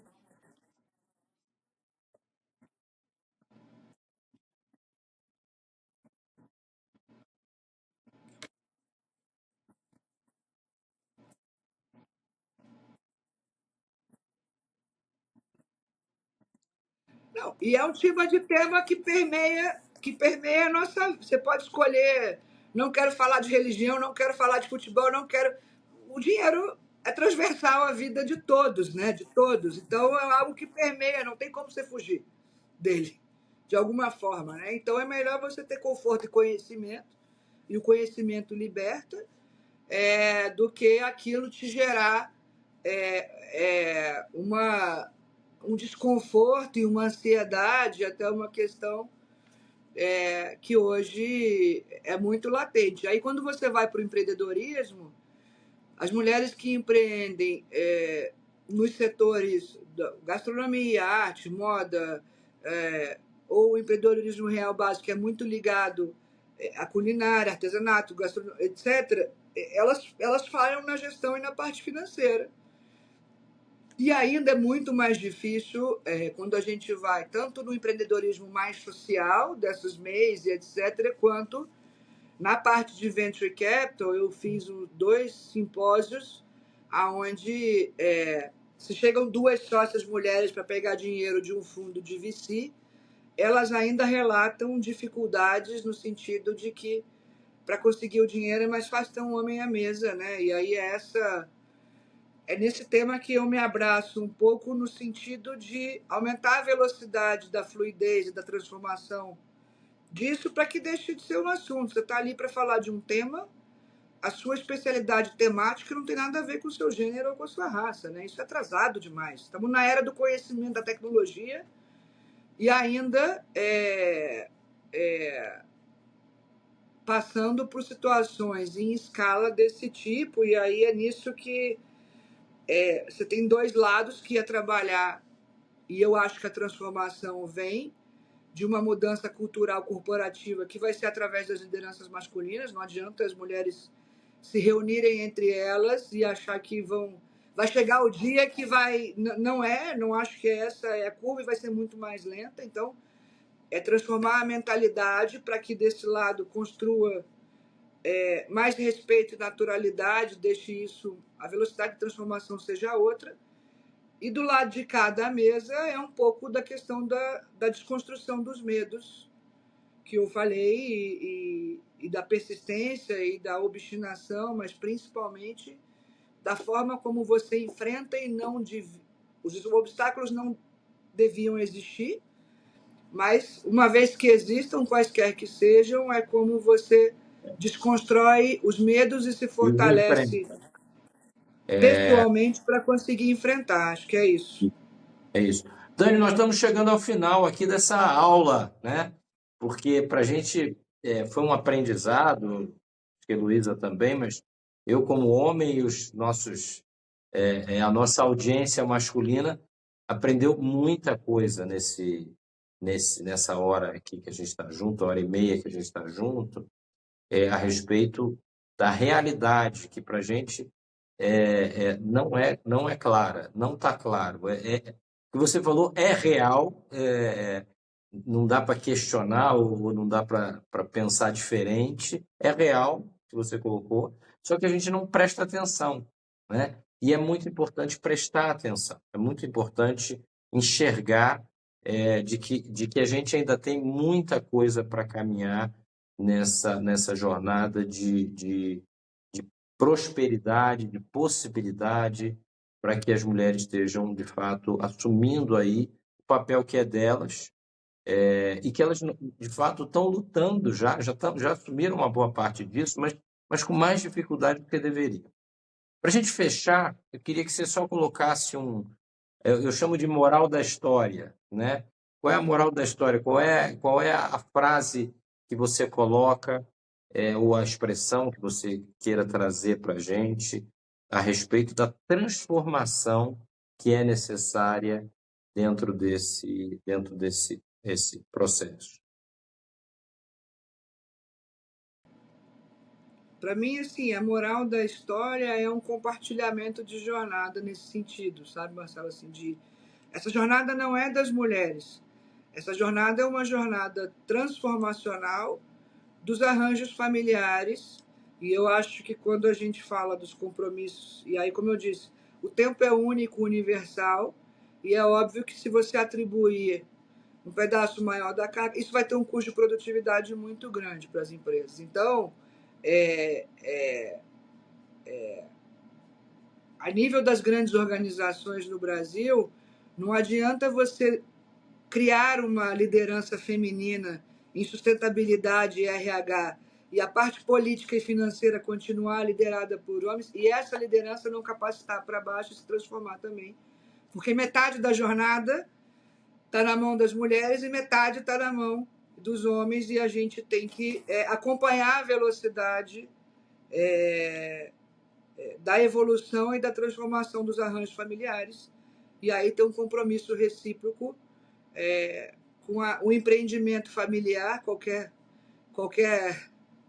Não, e é um tipo de tema que permeia a nossa. Você pode escolher, não quero falar de religião, não quero falar de futebol, não quero. O dinheiro é transversal à vida de todos, né? De todos. Então é algo que permeia, não tem como você fugir dele, de alguma forma, né? Então é melhor você ter conforto e conhecimento, e o conhecimento liberta, do que aquilo te gerar um desconforto e uma ansiedade, até uma questão que hoje é muito latente. Aí, quando você vai para o empreendedorismo, as mulheres que empreendem nos setores da gastronomia, arte, moda, ou o empreendedorismo real básico, que é muito ligado à culinária, artesanato, gastronomia, etc., elas falham na gestão e na parte financeira. E ainda é muito mais difícil quando a gente vai tanto no empreendedorismo mais social, dessas MEIs e etc., quanto na parte de Venture Capital. Eu fiz 2 simpósios onde se chegam 2 sócias mulheres para pegar dinheiro de um fundo de VC, elas ainda relatam dificuldades no sentido de que para conseguir o dinheiro é mais fácil ter um homem à mesa, né? E aí é nesse tema que eu me abraço um pouco, no sentido de aumentar a velocidade da fluidez e da transformação disso, para que deixe de ser um assunto. Você está ali para falar de um tema, a sua especialidade temática não tem nada a ver com o seu gênero ou com a sua raça, né? Isso é atrasado demais. Estamos na era do conhecimento, da tecnologia, e ainda passando por situações em escala desse tipo, e aí é nisso que você tem 2 lados que ia trabalhar, e eu acho que a transformação vem de uma mudança cultural corporativa que vai ser através das lideranças masculinas. Não adianta as mulheres se reunirem entre elas e achar que vai chegar o dia que vai. Não acho que essa é a curva, e vai ser muito mais lenta. Então, é transformar a mentalidade para que desse lado construa mais respeito e naturalidade, deixe isso, a velocidade de transformação seja outra. E do lado de cada mesa é um pouco da questão da desconstrução dos medos que eu falei, e da persistência e da obstinação, mas principalmente da forma como você enfrenta e não... Os obstáculos não deviam existir, mas uma vez que existam, quaisquer que sejam, é como você desconstrói os medos e se fortalece pessoalmente para conseguir enfrentar. Acho que é isso. É isso. Dani, nós estamos chegando ao final aqui dessa aula, né? Porque para a gente foi um aprendizado, acho que a Luísa também, mas eu como homem e a nossa audiência masculina aprendeu muita coisa nessa hora aqui que a gente está junto, a hora e meia que a gente está junto, a respeito da realidade que para a gente não é clara, não está claro. O que você falou é real, não dá para questionar ou não dá para pensar diferente, é real que você colocou, só que a gente não presta atenção, né? E é muito importante prestar atenção, é muito importante enxergar de que a gente ainda tem muita coisa para caminhar nessa jornada de prosperidade, de possibilidade, para que as mulheres estejam, de fato, assumindo aí o papel que é delas, e que elas, de fato, estão lutando já assumiram uma boa parte disso, mas com mais dificuldade do que deveriam. Para a gente fechar, eu queria que você só colocasse eu chamo de moral da história, né? Qual é a moral da história? Qual é a frase que você coloca, ou a expressão que você queira trazer para a gente, a respeito da transformação que é necessária dentro desse processo. Para mim, assim, a moral da história é um compartilhamento de jornada nesse sentido, sabe, Marcelo? Assim, essa jornada não é das mulheres. Essa jornada é uma jornada transformacional dos arranjos familiares. E eu acho que quando a gente fala dos compromissos, e aí, como eu disse, o tempo é único, universal, e é óbvio que se você atribuir um pedaço maior da carga, isso vai ter um custo de produtividade muito grande para as empresas. Então, a nível das grandes organizações no Brasil, não adianta você criar uma liderança feminina em sustentabilidade e RH e a parte política e financeira continuar liderada por homens e essa liderança não capacitar para baixo e se transformar também. Porque metade da jornada está na mão das mulheres e metade está na mão dos homens e a gente tem que acompanhar a velocidade da evolução e da transformação dos arranjos familiares e aí tem um compromisso recíproco com o empreendimento familiar, qualquer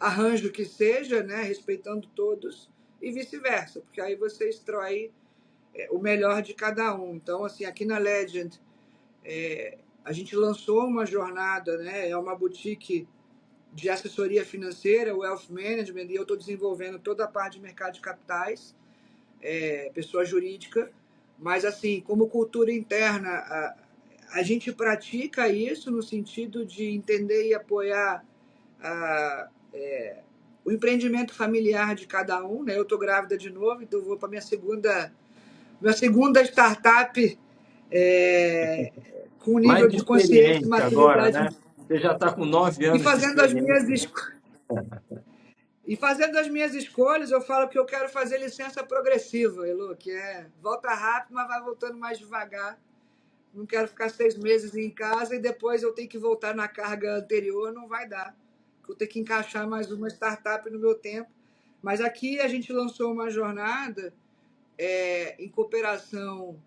arranjo que seja, né, respeitando todos, e vice-versa, porque aí você extrai o melhor de cada um. Então, assim, aqui na Legend, a gente lançou uma jornada, né, é uma boutique de assessoria financeira, Wealth Management, e eu estou desenvolvendo toda a parte de mercado de capitais, pessoa jurídica, mas, assim, como cultura interna, a gente pratica isso no sentido de entender e apoiar o empreendimento familiar de cada um. Né? Eu estou grávida de novo, então vou para minha segunda startup com nível Mais de consciência e experiente agora, maturidade né? Você já está com 9 e anos de fazendo as minhas experiência. e fazendo as minhas escolhas. Eu falo que eu quero fazer licença progressiva, Elô, que volta rápido, mas vai voltando mais devagar. Não quero ficar 6 meses em casa e depois eu tenho que voltar na carga anterior, não vai dar. Eu tenho que encaixar mais uma startup no meu tempo. Mas aqui a gente lançou uma jornada em cooperação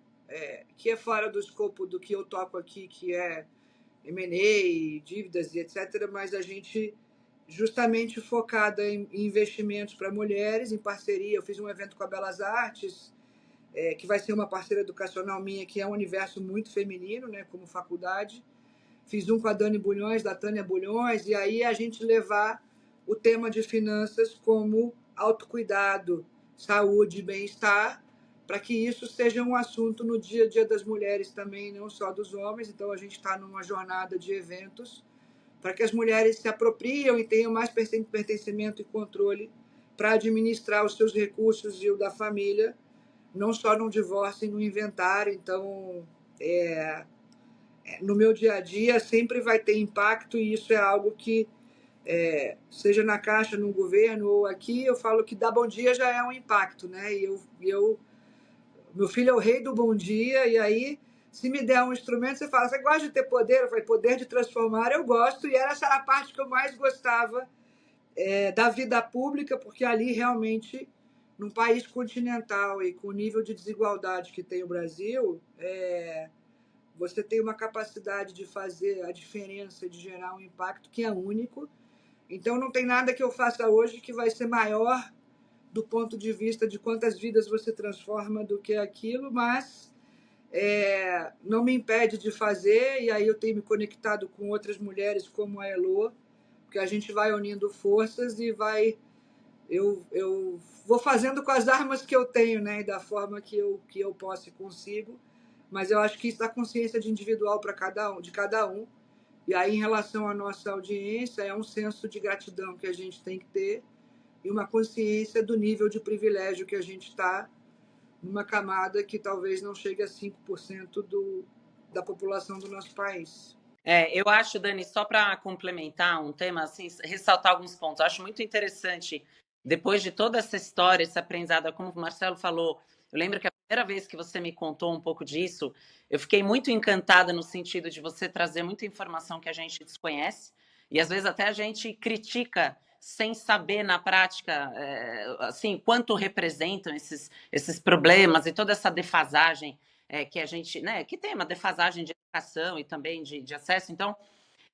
que é fora do escopo do que eu toco aqui, que é M&A, dívidas e etc., mas a gente justamente focada em investimentos para mulheres, em parceria. Eu fiz um evento com a Belas Artes, que vai ser uma parceira educacional minha, que é um universo muito feminino, né, como faculdade. Fiz um com a Dani Bulhões, da Tânia Bulhões, e aí a gente levar o tema de finanças como autocuidado, saúde e bem-estar, para que isso seja um assunto no dia a dia das mulheres também, não só dos homens. Então a gente está numa jornada de eventos para que as mulheres se apropriem e tenham mais pertencimento e controle para administrar os seus recursos e o da família, não só no divórcio e no inventário. Então, no meu dia a dia sempre vai ter impacto e isso é algo que, seja na Caixa, no governo ou aqui, eu falo que dar bom dia já é um impacto, né? Meu filho é o rei do bom dia e aí, se me der um instrumento, você fala, você gosta de ter poder? Eu falei, poder de transformar eu gosto e essa era a parte que eu mais gostava da vida pública, porque ali realmente, num país continental e com o nível de desigualdade que tem o Brasil, você tem uma capacidade de fazer a diferença, de gerar um impacto que é único. Então, não tem nada que eu faça hoje que vai ser maior do ponto de vista de quantas vidas você transforma do que aquilo, mas não me impede de fazer, e aí eu tenho me conectado com outras mulheres como a Elô, porque a gente vai unindo forças e eu vou fazendo com as armas que eu tenho, né, e da forma que eu posso e consigo, mas eu acho que isso dá consciência de individual para de cada um. E aí, em relação à nossa audiência, é um senso de gratidão que a gente tem que ter e uma consciência do nível de privilégio que a gente está numa camada que talvez não chegue a 5% da população do nosso país. Eu acho, Dani, só para complementar um tema, assim, ressaltar alguns pontos. Eu acho muito interessante, depois de toda essa história, esse aprendizado, como o Marcelo falou, eu lembro que a primeira vez que você me contou um pouco disso, eu fiquei muito encantada no sentido de você trazer muita informação que a gente desconhece, e às vezes até a gente critica sem saber na prática assim, quanto representam esses problemas e toda essa defasagem que a gente, né, que tem uma defasagem de educação e também de acesso. Então,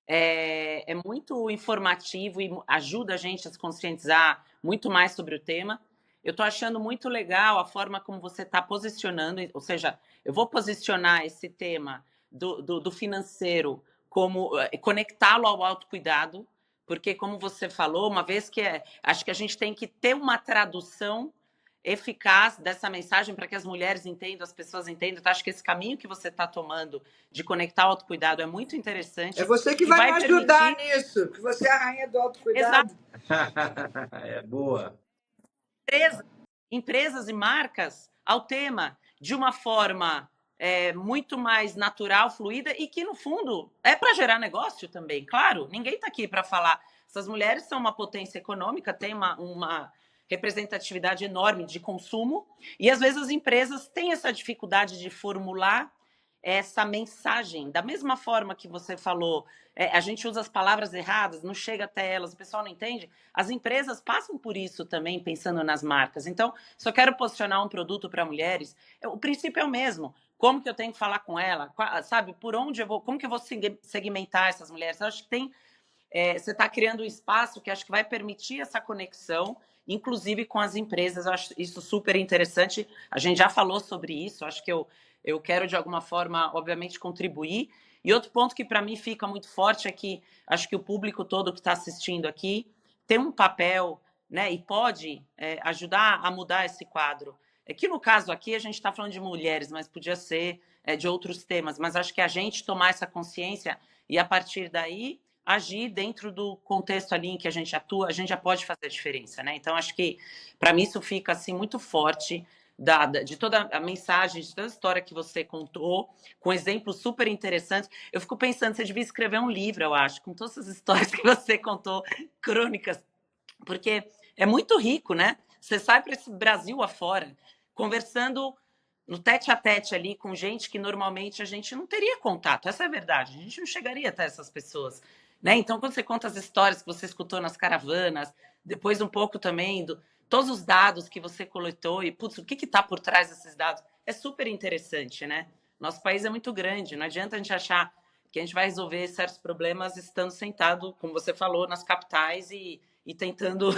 é muito informativo e ajuda a gente a se conscientizar muito mais sobre o tema. Eu estou achando muito legal a forma como você está posicionando, ou seja, eu vou posicionar esse tema do financeiro como conectá-lo ao autocuidado, porque, como você falou, uma vez que acho que a gente tem que ter uma tradução eficaz dessa mensagem para que as mulheres entendam, as pessoas entendam. Então, acho que esse caminho que você está tomando de conectar o autocuidado é muito interessante. É você que vai me ajudar nisso, que você é a rainha do autocuidado. Exato. É boa. Empresas e marcas ao tema de uma forma muito mais natural, fluida e que, no fundo, é para gerar negócio também. Claro, ninguém está aqui para falar. Essas mulheres são uma potência econômica, têm uma representatividade enorme de consumo e, às vezes, as empresas têm essa dificuldade de formular essa mensagem. Da mesma forma que você falou, a gente usa as palavras erradas, não chega até elas, o pessoal não entende. As empresas passam por isso também, pensando nas marcas. Então, se eu quero posicionar um produto para mulheres, o princípio é o mesmo. Como que eu tenho que falar com ela? Sabe, por onde eu vou? Como que eu vou segmentar essas mulheres? Eu acho que você está criando um espaço que acho que vai permitir essa conexão, inclusive com as empresas. Eu acho isso super interessante. A gente já falou sobre isso, acho que eu quero, de alguma forma, obviamente, contribuir. E outro ponto que, para mim, fica muito forte é que acho que o público todo que está assistindo aqui tem um papel, né, e pode ajudar a mudar esse quadro. Que, no caso aqui, a gente está falando de mulheres, mas podia ser de outros temas. Mas acho que a gente tomar essa consciência e, a partir daí, agir dentro do contexto ali em que a gente atua, a gente já pode fazer a diferença, né? Então, acho que, para mim, isso fica assim, muito forte de toda a mensagem, de toda a história que você contou, com exemplos super interessantes. Eu fico pensando, você devia escrever um livro, eu acho, com todas essas histórias que você contou, crônicas, porque é muito rico, né? Você sai para esse Brasil afora, conversando no tete-a-tete ali com gente que normalmente a gente não teria contato. Essa é a verdade, a gente não chegaria até essas pessoas, né? Então, quando você conta as histórias que você escutou nas caravanas, depois um pouco também todos os dados que você coletou e, putz, o que está por trás desses dados? É super interessante, né? Nosso país é muito grande, não adianta a gente achar que a gente vai resolver certos problemas estando sentado, como você falou, nas capitais e tentando,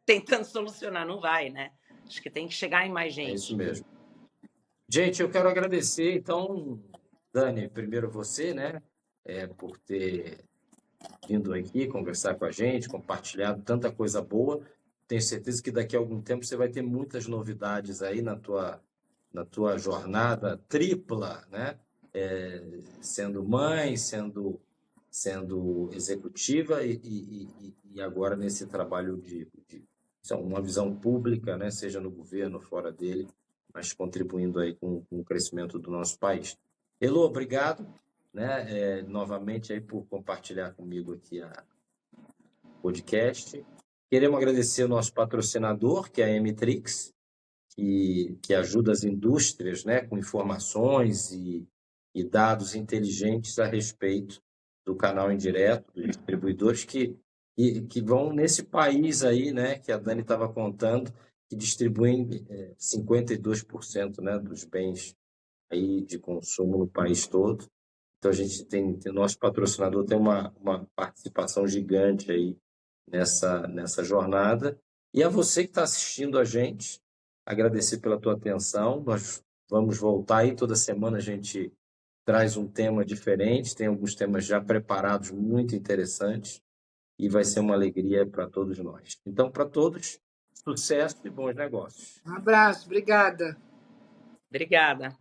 tentando solucionar. Não vai, né? Acho que tem que chegar em mais gente. É isso mesmo. Gente, eu quero agradecer, então, Dani, primeiro você, né, por ter vindo aqui conversar com a gente, compartilhado tanta coisa boa. Tenho certeza que daqui a algum tempo você vai ter muitas novidades aí na tua jornada tripla, né? Sendo mãe, sendo executiva e agora nesse trabalho de uma visão pública, né? Seja no governo, fora dele, mas contribuindo aí com o crescimento do nosso país. Elô, obrigado, né? Novamente aí por compartilhar comigo aqui a podcast. Queremos agradecer o nosso patrocinador, que é a M-Trix, que ajuda as indústrias, né, com informações e dados inteligentes a respeito do canal indireto, dos distribuidores que vão nesse país aí, né, que a Dani estava contando, que distribuem 52%, né, dos bens aí de consumo no país todo. Então, a gente nosso patrocinador tem uma participação gigante aí nessa jornada. E a você que está assistindo a gente, agradecer pela tua atenção. Nós vamos voltar aí, toda semana a gente traz um tema diferente, tem alguns temas já preparados muito interessantes e vai ser uma alegria para todos nós. Então, para todos, sucesso e bons negócios. Um abraço, obrigada. Obrigada.